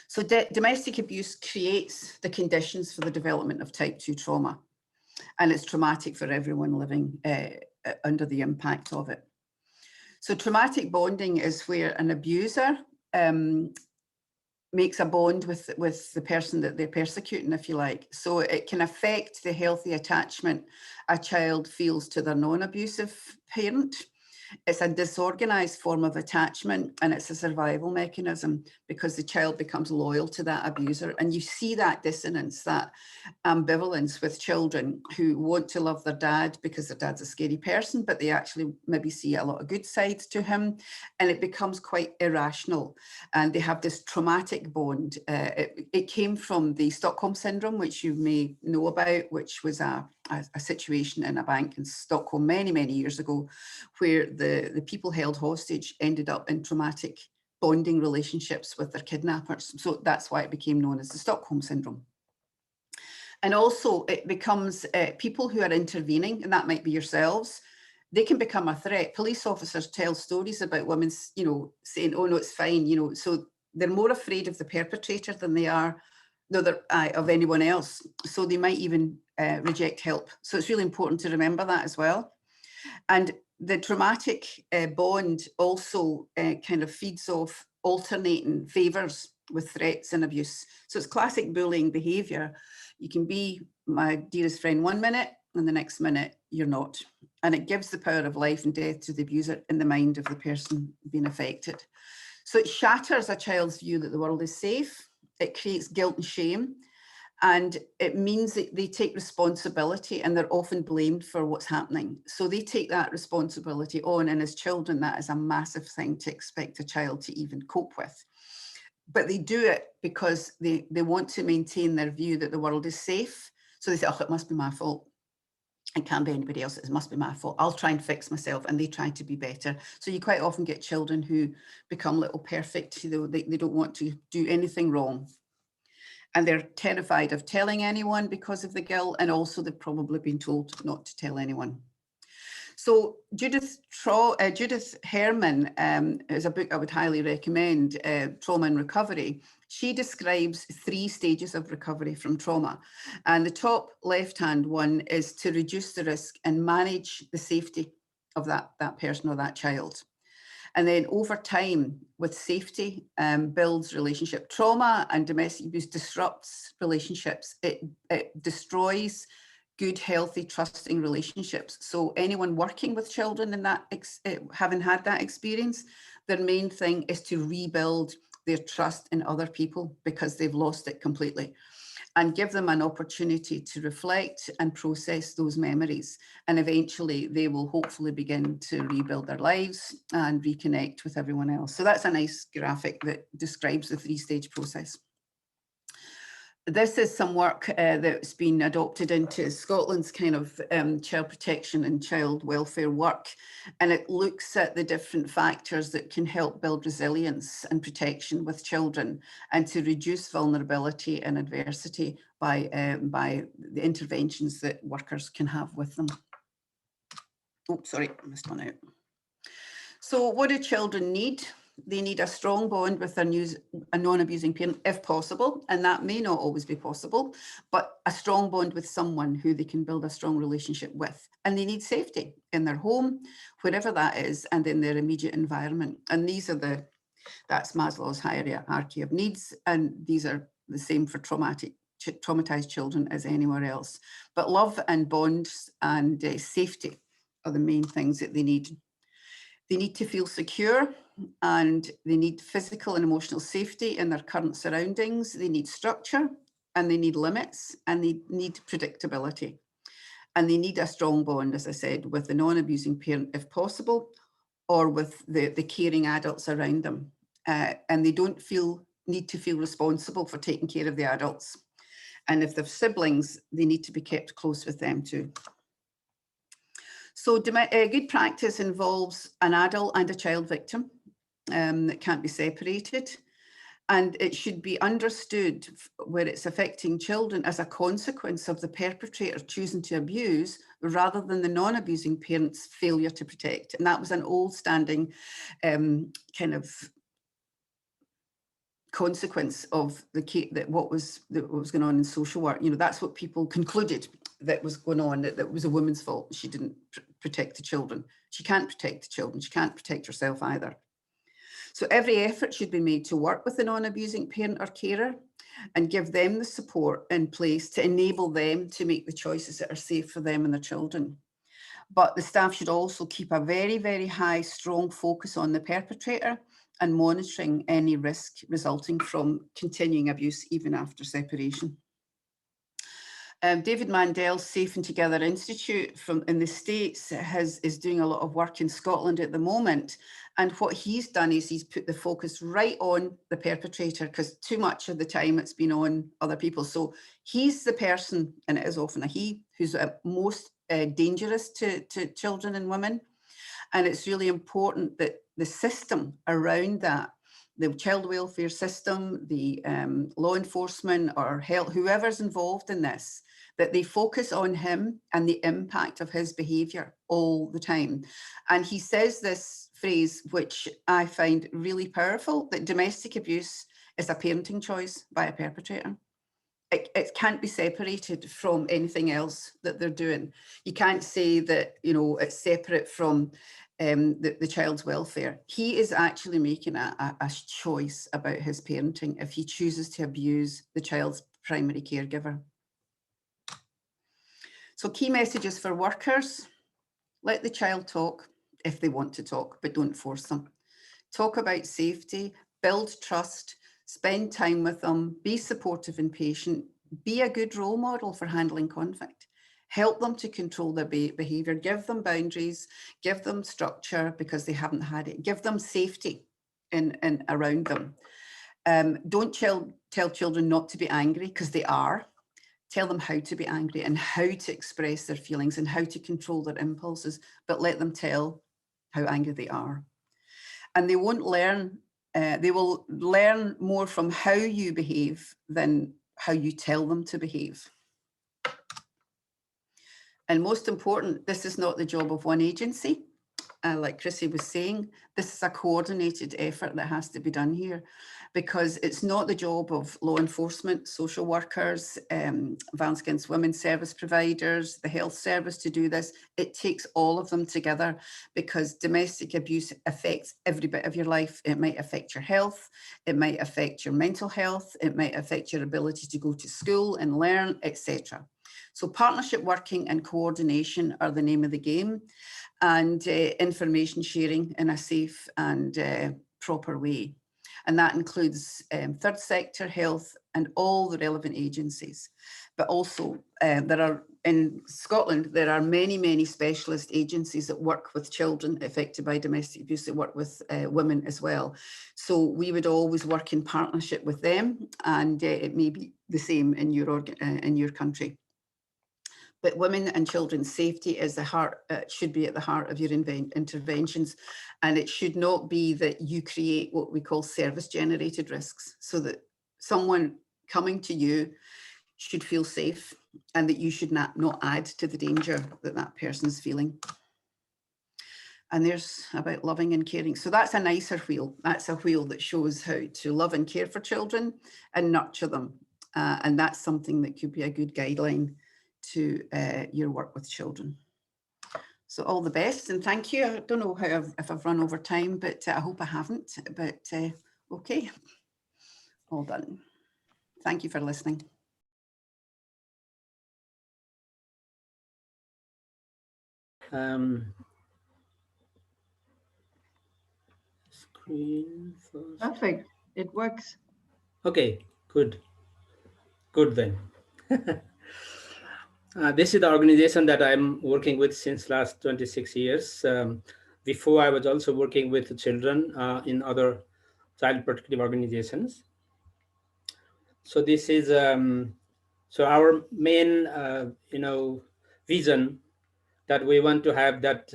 So domestic abuse creates the conditions for the development of type 2 trauma. And it's traumatic for everyone living under the impact of it. So traumatic bonding is where an abuser makes a bond with the person that they're persecuting, if you like. So it can affect the healthy attachment a child feels to their non-abusive parent. It's a disorganized form of attachment, and it's a survival mechanism because the child becomes loyal to that abuser. And you see that dissonance, that ambivalence with children who want to love their dad because their dad's a scary person, but they actually maybe see a lot of good sides to him, and it becomes quite irrational. And they have this traumatic bond. It came from the Stockholm Syndrome, which you may know about, which was a situation in a bank in Stockholm many, many years ago, where the people held hostage ended up in traumatic bonding relationships with their kidnappers. So that's why it became known as the Stockholm Syndrome. And also it becomes people who are intervening, and that might be yourselves, they can become a threat. Police officers tell stories about women, saying, oh no, it's fine, so they're more afraid of the perpetrator than they are of anyone else. So they might even reject help. So it's really important to remember that as well. And the traumatic bond also kind of feeds off alternating favours with threats and abuse. So it's classic bullying behaviour. You can be my dearest friend 1 minute and the next minute you're not. And it gives the power of life and death to the abuser in the mind of the person being affected. So it shatters a child's view that the world is safe. It creates guilt and shame. And it means that they take responsibility and they're often blamed for what's happening. So they take that responsibility on, and as children, that is a massive thing to expect a child to even cope with. But they do it because they want to maintain their view that the world is safe. So they say, oh, it must be my fault. It can't be anybody else. It must be my fault. I'll try and fix myself. And they try to be better. So you quite often get children who become little perfect. They don't want to do anything wrong. And they're terrified of telling anyone because of the guilt. And also they've probably been told not to tell anyone. So Judith Herman is a book I would highly recommend, Trauma and Recovery. She describes 3 stages of recovery from trauma. And the top left-hand one is to reduce the risk and manage the safety of that person or that child. And then over time, with safety, builds relationship. Trauma and domestic abuse disrupts relationships. It destroys good, healthy, trusting relationships. So anyone working with children in that, having had that experience, their main thing is to rebuild their trust in other people because they've lost it completely, and give them an opportunity to reflect and process those memories. And eventually they will hopefully begin to rebuild their lives and reconnect with everyone else. So that's a nice graphic that describes the 3-stage process. This is some work that's been adopted into Scotland's kind of child protection and child welfare work. And it looks at the different factors that can help build resilience and protection with children and to reduce vulnerability and adversity by the interventions that workers can have with them. Oh, sorry, I missed one out. So what do children need? They need a strong bond with a non-abusing parent if possible, and that may not always be possible, but a strong bond with someone who they can build a strong relationship with. And they need safety in their home, wherever that is, and in their immediate environment. And that's Maslow's hierarchy of needs, and these are the same for traumatized children as anywhere else. But love and bonds and safety are the main things that they need. They need to feel secure, and they need physical and emotional safety in their current surroundings. They need structure, and they need limits, and they need predictability. And they need a strong bond, as I said, with the non-abusing parent if possible, or with the caring adults around them. And they don't need to feel responsible for taking care of the adults. And if they're siblings, they need to be kept close with them too. So good practice involves an adult and a child victim that can't be separated. And it should be understood where it's affecting children as a consequence of the perpetrator choosing to abuse rather than the non-abusing parent's failure to protect. And that was an old standing kind of consequence of what was going on in social work. You know, that's what people concluded that was going on, that was a woman's fault. She didn't protect the children. She can't protect the children. She can't protect herself either. So every effort should be made to work with the non-abusing parent or carer and give them the support in place to enable them to make the choices that are safe for them and their children. But the staff should also keep a very, very high, strong focus on the perpetrator and monitoring any risk resulting from continuing abuse even after separation. David Mandel's Safe and Together Institute in the States is doing a lot of work in Scotland at the moment. And what he's done is he's put the focus right on the perpetrator, because too much of the time it's been on other people. So he's the person, and it is often a he, who's most dangerous to children and women. And it's really important that the system around that, the child welfare system, the law enforcement or health, whoever's involved in this, that they focus on him and the impact of his behaviour all the time. And he says this phrase, which I find really powerful, that domestic abuse is a parenting choice by a perpetrator. it can't be separated from anything else that they're doing. You can't say that, you know, it's separate from the child's welfare. He is actually making a choice about his parenting if he chooses to abuse the child's primary caregiver. So key messages for workers: let the child talk if they want to talk, but don't force them. Talk about safety, build trust, spend time with them, be supportive and patient, be a good role model for handling conflict, help them to control their behavior, give them boundaries, give them structure because they haven't had it, give them safety in around them. Don't tell children not to be angry, because they are. Tell them how to be angry and how to express their feelings and how to control their impulses, but let them tell how angry they are. And they won't learn, they will learn more from how you behave than how you tell them to behave. And most important, this is not the job of one agency. Like Chrissy was saying, this is a coordinated effort that has to be done here, because it's not the job of law enforcement, social workers, violence against women service providers, the health service to do this. It takes all of them together, because domestic abuse affects every bit of your life. It might affect your health, it might affect your mental health, it might affect your ability to go to school and learn, etc. So partnership working and coordination are the name of the game, and information sharing in a safe and proper way. And that includes third sector, health, and all the relevant agencies. But also there are, in Scotland, there are many, many specialist agencies that work with children affected by domestic abuse, that work with women as well. So we would always work in partnership with them, and it may be the same in your country. But women and children's safety is the heart, should be at the heart of your interventions. And it should not be that you create what we call service generated risks, so that someone coming to you should feel safe and that you should not add to the danger that that person's feeling. And there's about loving and caring. So that's a nicer wheel. That's a wheel that shows how to love and care for children and nurture them. And that's something that could be a good guideline to your work with children. So all the best and thank you. I don't know if I've run over time, but I hope I haven't, but okay, all done. Thank you for listening. Screen first. Perfect, it works. Okay, good then. This is the organization that I'm working with since last 26 years. Before I was also working with children in other child protective organizations. So this is, so our main, vision that we want to have that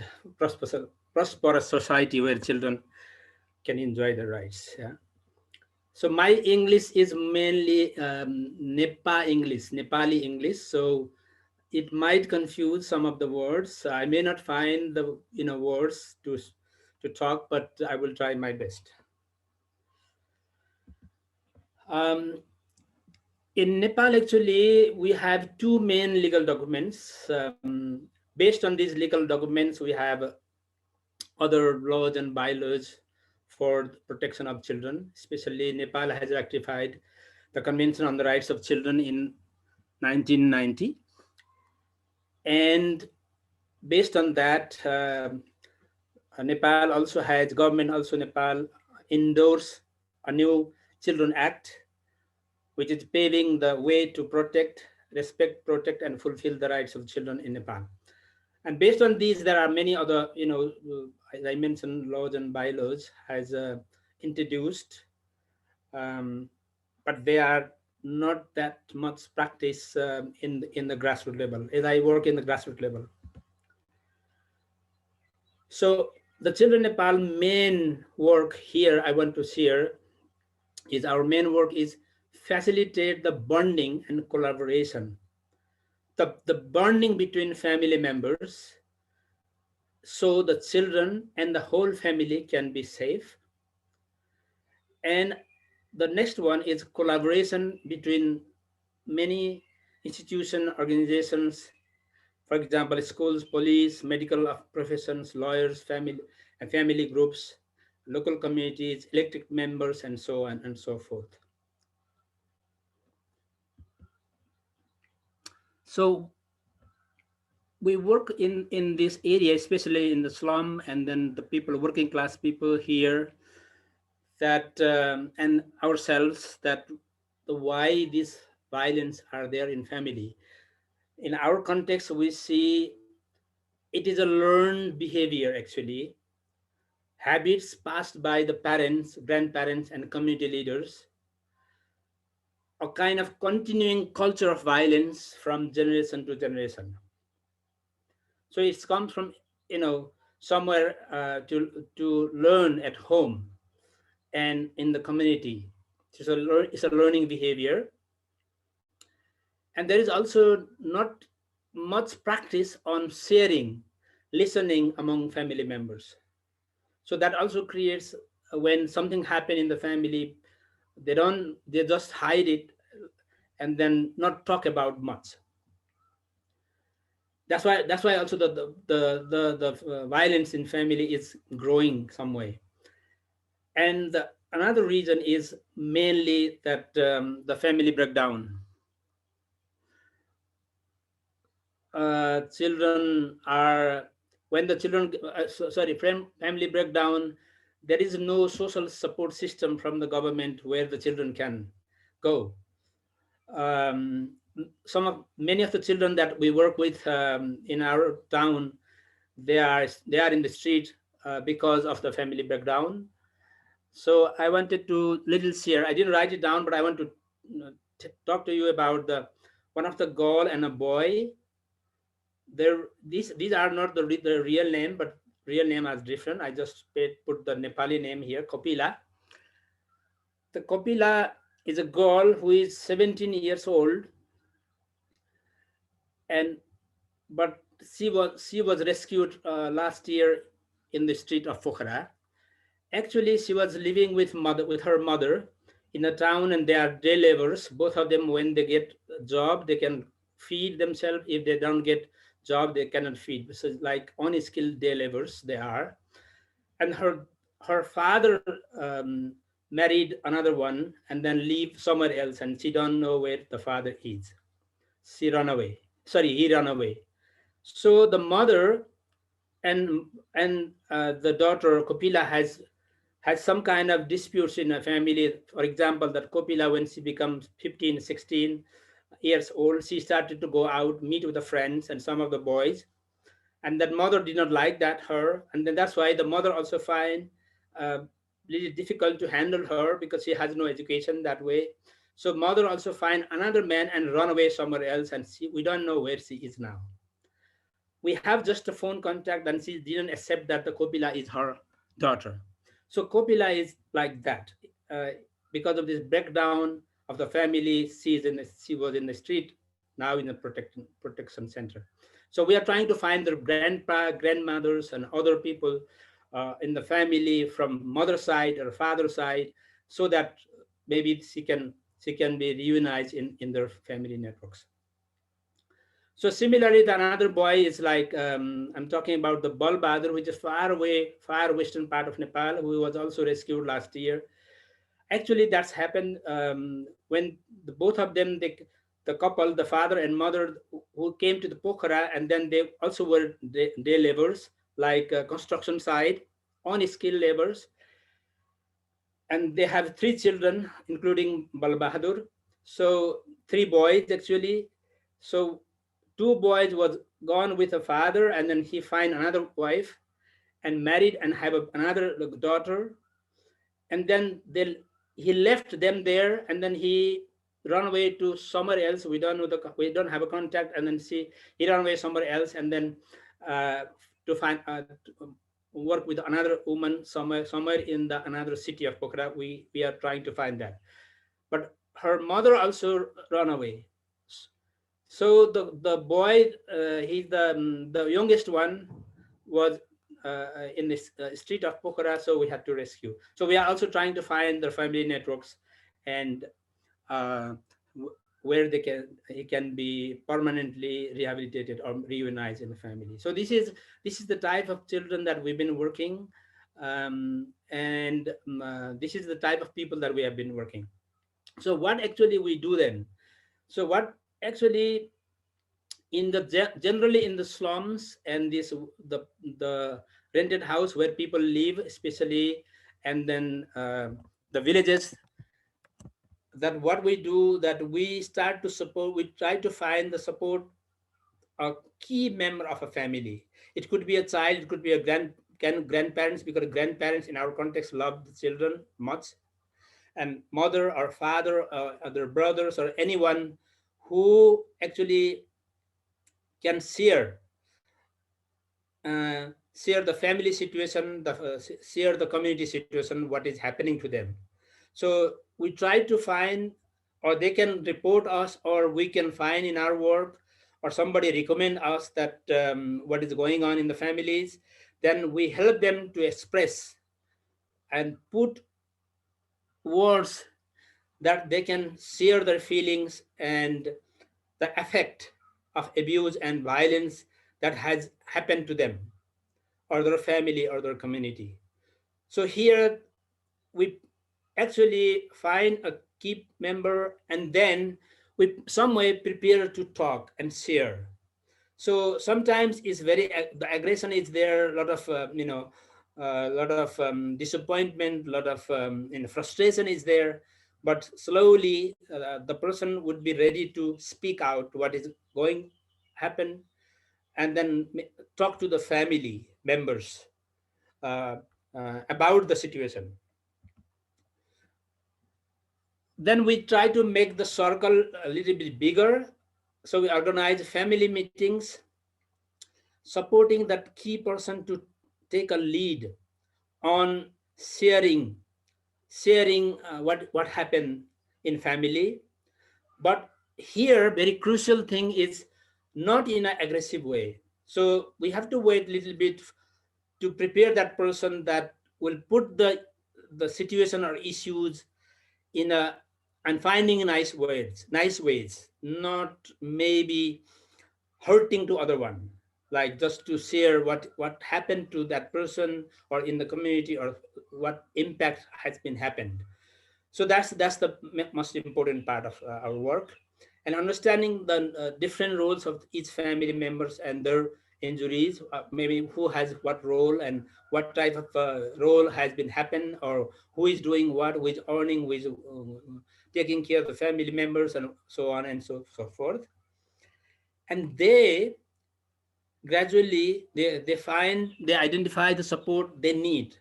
prosperous society where children can enjoy their rights. Yeah. So my English is mainly Nepali English. So it might confuse some of the words. I may not find the words to talk, but I will try my best. In Nepal, actually, we have two main legal documents. Based on these legal documents, we have other laws and bylaws for the protection of children. Especially Nepal has ratified the Convention on the Rights of Children in 1990. And based on that, Nepal also has, Nepal endorsed a new Children Act, which is paving the way to protect, respect, protect, and fulfill the rights of children in Nepal. And based on these, there are many other, as I mentioned, laws and bylaws has introduced, but they are not that much practice in the grassroots level, as I work in the grassroots level. So the Children Nepal main work here I want to share is our main work is facilitate the bonding and collaboration, the bonding between family members, so the children and the whole family can be safe. And the next one is collaboration between many institutions, organizations, for example, schools, police, medical professions, lawyers, family groups, local communities, elected members, and so on and so forth. So we work in this area, especially in the slum, and then the people, working class people here, that and ourselves, that why these violence are there in family. In our context, we see it is a learned behavior, actually, habits passed by the parents, grandparents, and community leaders, a kind of continuing culture of violence from generation to generation. So it's come from, somewhere to learn at home and in the community. It's a learning behavior. And there is also not much practice on sharing, listening among family members. So that also creates, when something happens in the family, they just hide it and then not talk about much. That's why also the violence in family is growing some way. And another reason is mainly that the family breakdown. Children are, when the children, family breakdown, there is no social support system from the government where the children can go. Many of the children that we work with in our town, they are in the street because of the family breakdown. So I wanted to little share. I didn't write it down, but I want to talk to you about one of the girl and a boy. These are not the real name, but real name is different. I just put the Nepali name here, Kopila. The Kopila is a girl who is 17 years old, but she was rescued last year in the street of Pokhara. Actually, she was living with her mother in a town, and they are day laborers. Both of them, when they get a job, they can feed themselves. If they don't get job, they cannot feed. So like unskilled day laborers they are. And her father married another one and then leave somewhere else, and she don't know where the father is. He ran away. So the mother and the daughter Kopila has some kind of disputes in a family. For example, that Kopila, when she becomes 15, 16 years old, she started to go out, meet with the friends and some of the boys. And that mother did not like her. And then that's why the mother also find really difficult to handle her, because she has no education that way. So mother also find another man and run away somewhere else. And we don't know where she is now. We have just a phone contact, and she didn't accept that the Kopila is her daughter. So Kopila is like that. Because of this breakdown of the family, she was in the street, now in the protection center. So we are trying to find their grandmothers, and other people in the family from mother side or father side, so that maybe she can be reunited in their family networks. So similarly, the another boy is like, I'm talking about the Bal Bahadur, which is far western part of Nepal, who was also rescued last year. Actually, that's happened when both of them, the couple, the father and mother, who came to the Pokhara, and then they also were day laborers, like construction side, unskilled laborers. And they have 3 children, including Bal Bahadur. So 3 boys actually. So 2 boys was gone with a father, and then he find another wife and married and have another daughter. And then he left them there, and then he run away to somewhere else. We don't have a contact. And then he ran away somewhere else, and then to find work with another woman somewhere in another city of Pokhara. We are trying to find that. But her mother also ran away. So the boy, he's the youngest one, was in the street of Pokhara, so we had to rescue. So we are also trying to find their family networks, and where he can be permanently rehabilitated or reunionized in the family. So this is the type of children that we've been working, this is the type of people that we have been working. So what actually we do then? So what actually generally in the slums and the rented house where people live, especially, and then the villages, that what we do, that we start to support, we try to find the support a key member of a family. It could be a child, it could be a grandparents, because grandparents in our context love the children much, and mother or father, other brothers, or anyone who actually can share the family situation, share the community situation, what is happening to them. So we try to find, or they can report us, or we can find in our work, or somebody recommend us that what is going on in the families. Then we help them to express and put words that they can share their feelings and the effect of abuse and violence that has happened to them or their family or their community. So here we actually find a key member, and then we some way prepare to talk and share. So sometimes it's the aggression is there, a lot of a lot of disappointment, a lot of frustration is there, but slowly the person would be ready to speak out what is going happen, and then talk to the family members uh, about the situation. Then we try to make the circle a little bit bigger. So we organize family meetings, supporting that key person to take a lead on sharing what happened in family. But here, very crucial thing is not in an aggressive way. So we have to wait a little bit to prepare that person that will put the situation or issues in a and finding nice ways, not maybe hurting to other one, like just to share what happened to that person or in the community, or what impact has been happened. So that's the most important part of our work, and understanding the different roles of each family members and their injuries, maybe who has what role and what type of role has been happened, or who is doing what, who is earning, who is taking care of the family members, and so on and so forth. And they gradually they identify the support they need,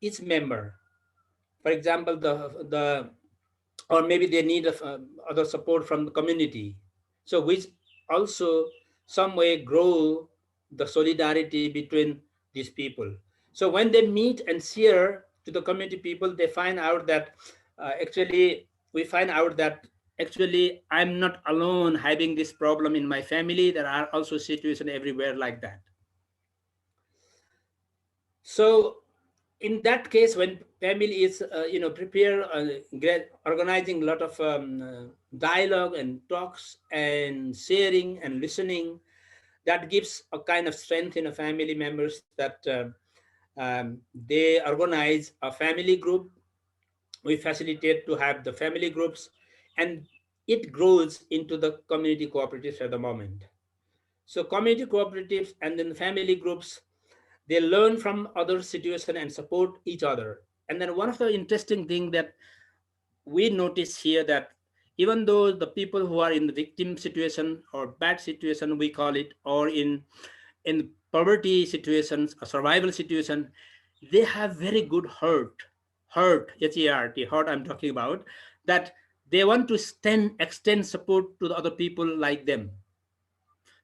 each member. For example, or maybe they need other support from the community. So which also some way grow the solidarity between these people. So when they meet and share to the community people, they find out that actually I'm not alone having this problem in my family. There are also situations everywhere like that. So in that case, when family is prepare organizing a lot of dialogue and talks and sharing and listening, that gives a kind of strength in a family members, that they organize a family group. We facilitate to have the family groups, and it grows into the community cooperatives at the moment. So community cooperatives and then family groups, they learn from other situations and support each other. And then one of the interesting thing that we notice here, that even though the people who are in the victim situation or bad situation, we call it, or in poverty situations, a survival situation, they have very good heart, H-E-A-R-T, heart I'm talking about, that they want to extend support to the other people like them.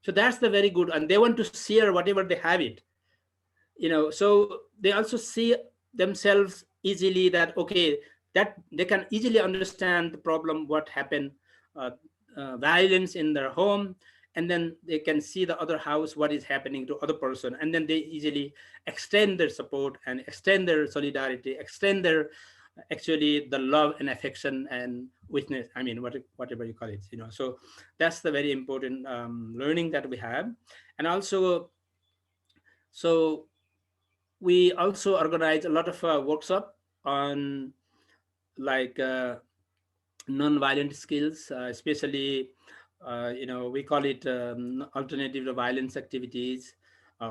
So that's the very good, and they want to share whatever they have it. So they also see themselves easily that, okay, that they can easily understand the problem, what happened, violence in their home, and then they can see the other house, what is happening to other person, and then they easily extend their support and extend their solidarity, extend their actually the love and affection and witness, I mean, whatever you call it, you know. So that's the very important learning that we have. And also, so we also organize a lot of workshop on like non-violent skills, especially, you know, we call it alternative to violence activities,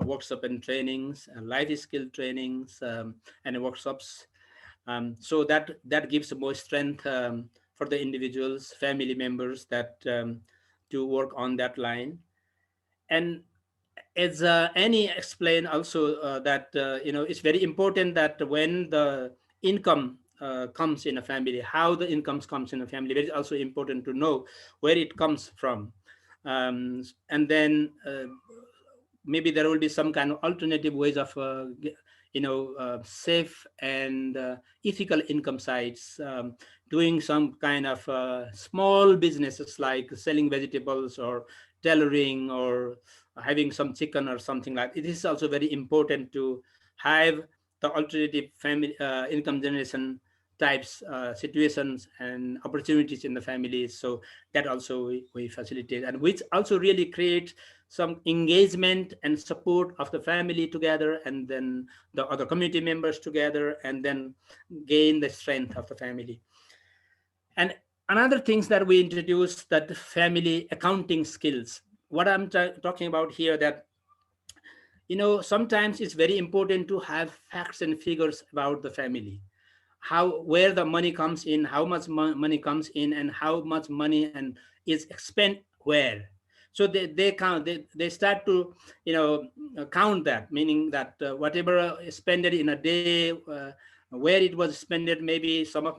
workshop and trainings, life skill trainings, and workshops. So that gives more strength for the individuals, family members that to work on that line. And as Annie explained also that you know, it's very important that when the income comes in a family, how the incomes comes in a family, it is also important to know where it comes from. And then maybe there will be some kind of alternative ways of you know, safe and ethical income sites, doing some kind of small businesses like selling vegetables or tailoring or having some chicken or something like it. It is also very important to have the alternative family income generation types situations and opportunities in the families. So that also we facilitate, and which also really create some engagement and support of the family together, and then the other community members together, and then gain the strength of the family. And another things that we introduced, that family accounting skills. What I'm talking about here, that you know, sometimes it's very important to have facts and figures about the family, how, where the money comes in, how much money comes in, and how much money and is spent where. So they count, they start to, you know, count that, meaning that whatever is spent in a day, where it was spent, maybe some of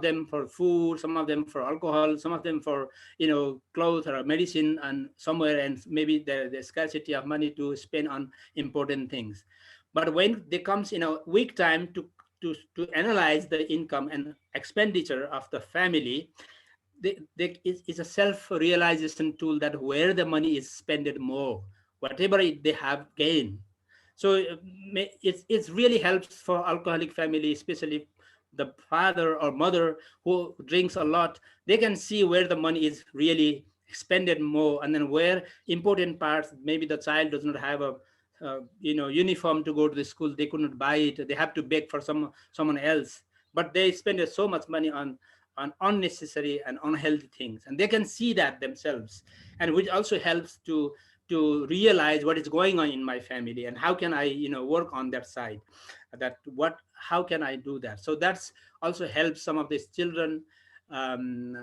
them for food, some of them for alcohol, some of them for, you know, clothes or medicine, and somewhere, and maybe the scarcity of money to spend on important things. But when they comes in a week time to analyze the income and expenditure of the family, it's a self-realization tool that where the money is spent more, whatever they have gained. So it really helps for alcoholic family, especially the father or mother who drinks a lot. They can see where the money is really expended more, and then where important parts, maybe the child does not have a you know, uniform to go to the school, they could not buy it, they have to beg for someone else, but they spend so much money on unnecessary and unhealthy things, and they can see that themselves, and which also helps to realize what is going on in my family, and how can I, you know, work on that side, that how can I do that. So that's also helps some of these children,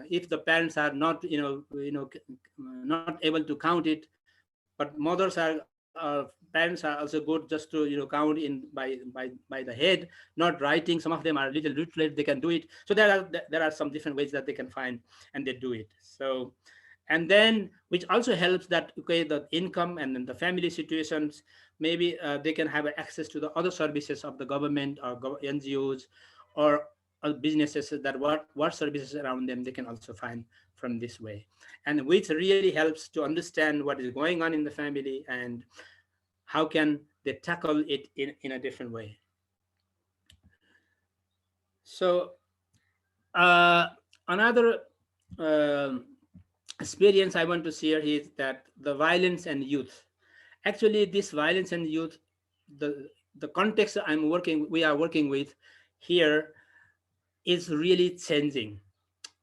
if the parents are not, you know, not able to count it, but mothers are parents are also good just to, you know, count in by the head, not writing. Some of them are a little literate, they can do it. So there are some different ways that they can find, and they do it. So, and then which also helps that, okay, the income and then the family situations, maybe they can have access to the other services of the government or NGOs or businesses, that what services around them they can also find from this way, and which really helps to understand what is going on in the family and how can they tackle it in a different way. So another experience I want to share is that the violence and youth. Actually, this violence and youth, the context we are working with here is really changing.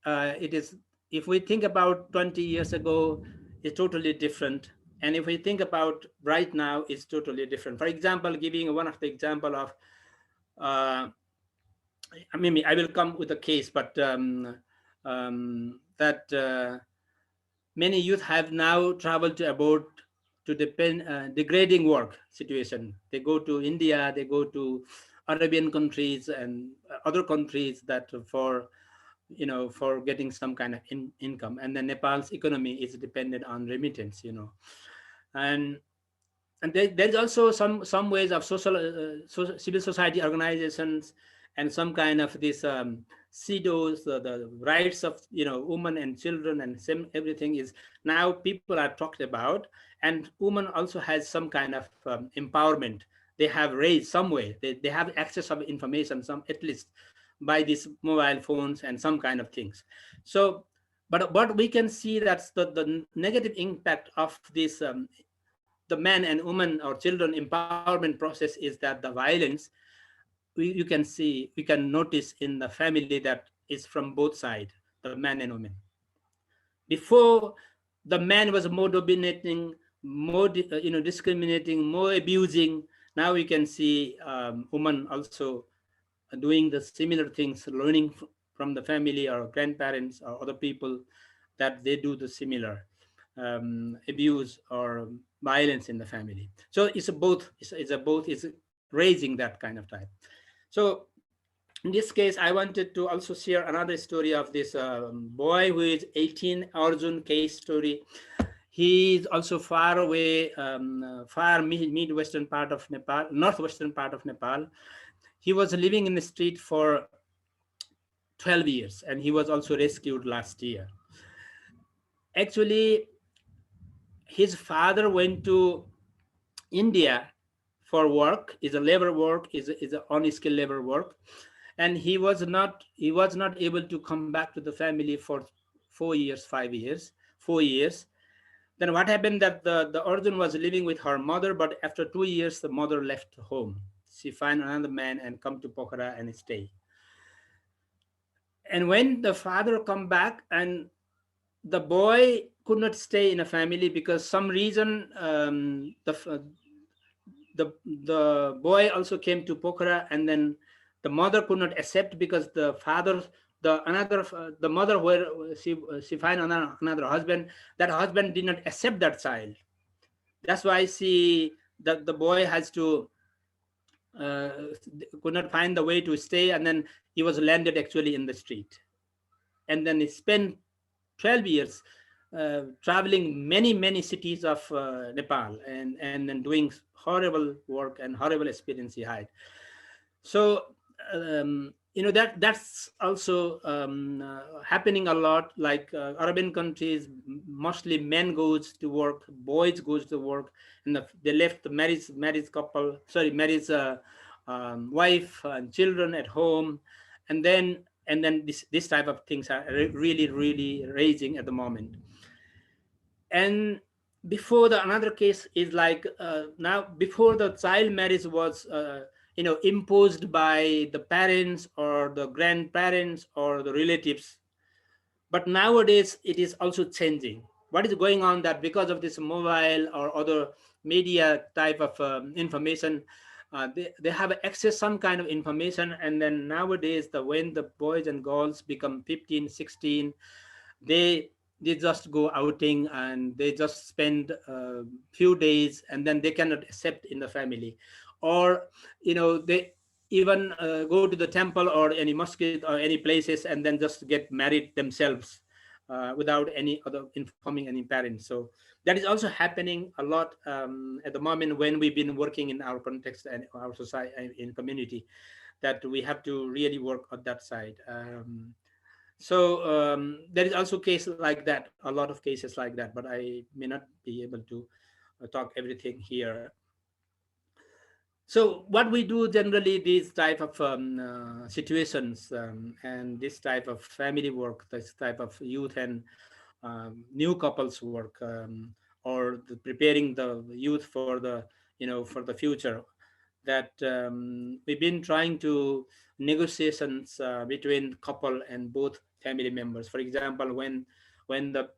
It is, if we think about 20 years ago, it's totally different. And if we think about right now, it's totally different. For example, giving one of the example of, I mean, I will come with a case, but that many youth have now traveled to abroad to degrading work situation. They go to India, they go to Arabian countries and other countries that for, you know, for getting some kind of income. And then Nepal's economy is dependent on remittance, you know. And there's also some ways of civil society organizations and some kind of this CEDAWs, the rights of, you know, women and children and everything is now people are talked about, and women also has some kind of empowerment they have raised some way. They have access of information, some at least by these mobile phones and some kind of things. So, but we can see that the negative impact of this the man and woman or children empowerment process is that the violence you can see, we can notice in the family that is from both sides, the man and woman. Before, the man was more dominating, more discriminating, more abusing. Now we can see women also doing the similar things, learning from the family or grandparents or other people that they do the similar abuse or violence in the family. So it's a both. It's raising that kind of type. So in this case, I wanted to also share another story of this boy who is 18, Arjun case story. He is also far away, far midwestern part of Nepal, northwestern part of Nepal. He was living in the street for 12 years, and he was also rescued last year. Actually, his father went to India for work, is a labor work, is an unskilled labor work. And he was not able to come back to the family for 4 years, 5 years, 4 years. Then what happened that the Arjun was living with her mother, but after 2 years, the mother left home. She find another man and come to Pokhara and stay. And when the father come back, and the boy could not stay in a family because some reason the boy also came to Pokhara, and then the mother could not accept because the father, the mother where she find another husband, that husband did not accept that child. That's why the boy has to could not find the way to stay, and then he was landed actually in the street. And then he spent 12 years traveling many cities of Nepal and then doing horrible work and horrible experience he had. So that's also happening a lot. Like Arabian countries, mostly men goes to work, boys goes to work, and they left the married couple, wife and children at home, and then this type of things are really raising at the moment. And before another case is like now, before the child marriage was imposed by the parents or the grandparents or the relatives, but nowadays it is also changing. What is going on that because of this mobile or other media type of information, they have access some kind of information, and then nowadays when the boys and girls become 15, 16, they just go outing and they just spend a few days, and then they cannot accept in the family, or they even go to the temple or any mosque or any places and then just get married themselves without any other informing any parents. So that is also happening a lot at the moment when we've been working in our context and our society in community, that we have to really work on that side. So there is also cases like that, a lot of cases like that, but I may not be able to talk everything here. So what we do generally, these type of situations and this type of family work, this type of youth and new couples work, or preparing the youth for the for the future, that we've been trying to negotiations between couple and both family members. For example, when the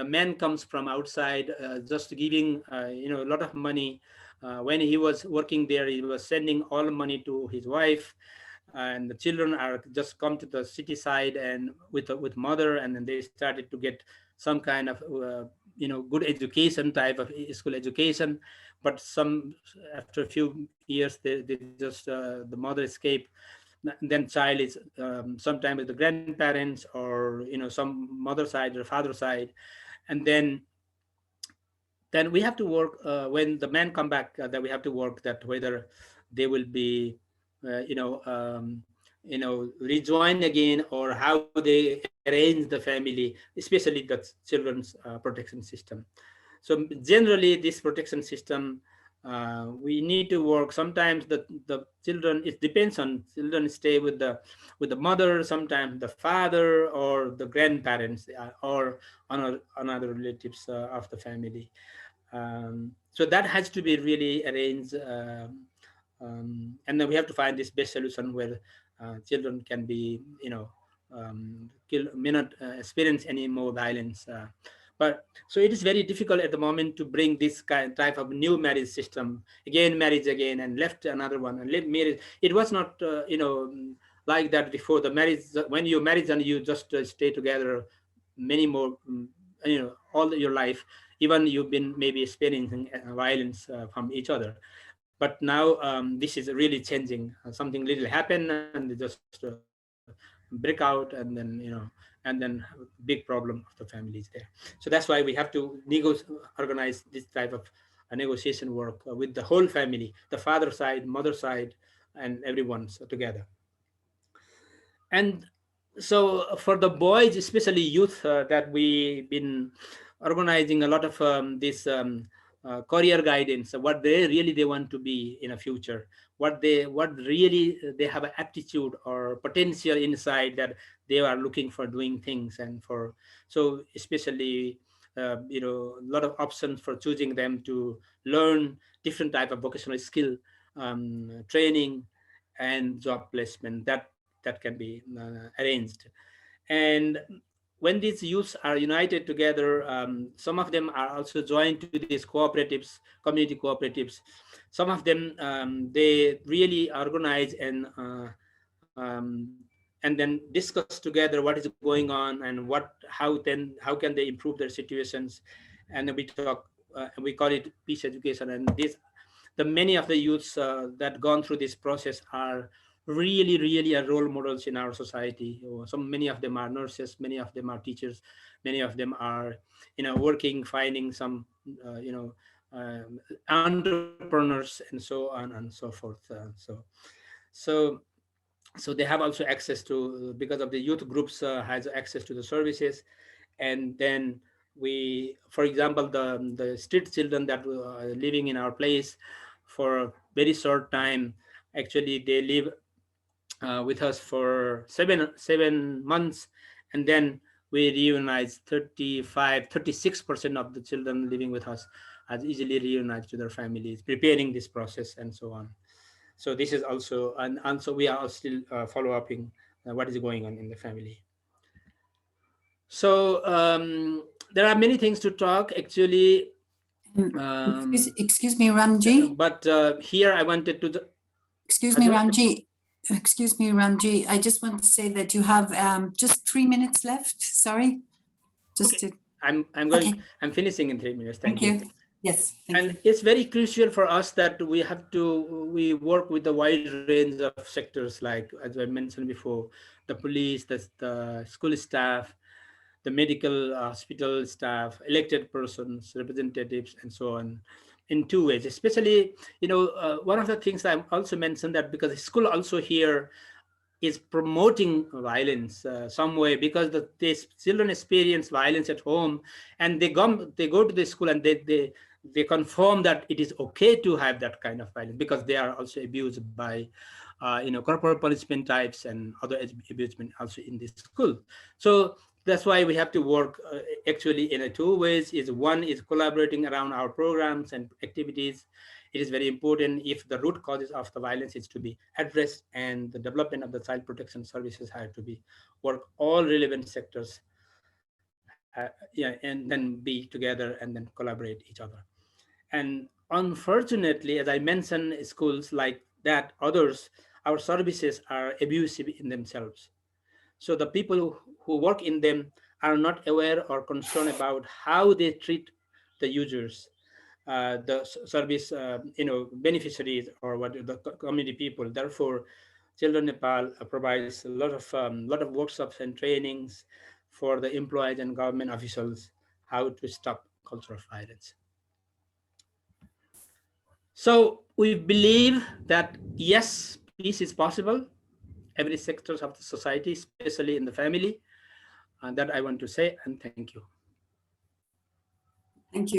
man comes from outside, just giving a lot of money. When he was working there, he was sending all money to his wife, and the children are just come to the city side and with mother, and then they started to get some kind of good education, type of school education. But after a few years, they just the mother escaped. Then child is sometimes with the grandparents or some mother side or father side, and then we have to work when the men come back. That we have to work that whether they will be rejoin again, or how they arrange the family, especially the children's protection system. So generally, this protection system We need to work. Sometimes the children, it depends on children stay with the mother, sometimes the father or the grandparents, or another relatives of the family. So that has to be really arranged, and then we have to find this best solution where children can be, may not experience any more violence. But so it is very difficult at the moment to bring this type of new marriage system again, marriage again, and left another one and left marriage. It was not, like that before. The marriage, when you marry and you just stay together many more, all your life, even you've been maybe experiencing violence from each other. But now this is really changing. Something little happen and they just break out, and then big problem of the families there. So that's why we have to organize this type of negotiation work with the whole family, the father side, mother side, and everyone together. And so for the boys, especially youth, that we've been organizing a lot of this career guidance, what they want to be in a future, what really they have an aptitude or potential inside that they are looking for doing things. And so especially a lot of options for choosing them to learn different type of vocational skill, training, and job placement that can be arranged. And when these youths are united together, some of them are also joined to these cooperatives, community cooperatives. Some of them, they really organize and then discuss together what is going on and how can they improve their situations. And then we call it peace education. And many of the youths that gone through this process are really are role models in our society. Many of them are nurses, many of them are teachers, many of them are working, finding some entrepreneurs, and so on and so forth. So they have also access to, because of the youth groups, has access to the services. And then for example, the street children that are living in our place for a very short time, actually they live with us for 7 months, and then we reunited 36% of the children living with us as easily reunited to their families, preparing this process and so on. So this is also, and so we are still follow-upping what is going on in the family. So there are many things to talk, actually. Excuse me, Ramji. But here I wanted to... Excuse me, Ramji. Excuse me, Ramji. I just want to say that you have just 3 minutes left. Sorry. Just okay. to... I'm going. Okay. I'm finishing in 3 minutes. Thank you. you. Yes. And it's very crucial for us that we work with a wide range of sectors, like, as I mentioned before, the police, the school staff, the medical hospital staff, elected persons, representatives, and so on, in 2 ways. Especially, one of the things I also mentioned, that because the school also here is promoting violence some way, because these children experience violence at home, and they go to the school and they confirm that it is okay to have that kind of violence, because they are also abused by corporal punishment types and other abusement also in this school. So that's why we have to work actually in 2 ways. One is collaborating around our programs and activities. It is very important if the root causes of the violence is to be addressed, and the development of the child protection services have to be work all relevant sectors, and then be together and then collaborate each other. And unfortunately, as I mentioned, schools like that, others, our services are abusive in themselves. So the people who work in them are not aware or concerned about how they treat the users, the service, beneficiaries, or what the community people. Therefore, Children Nepal provides a lot of workshops and trainings for the employees and government officials how to stop culture of violence. So we believe that yes, peace is possible, every sector of the society, especially in the family. And that I want to say, and thank you. Thank you.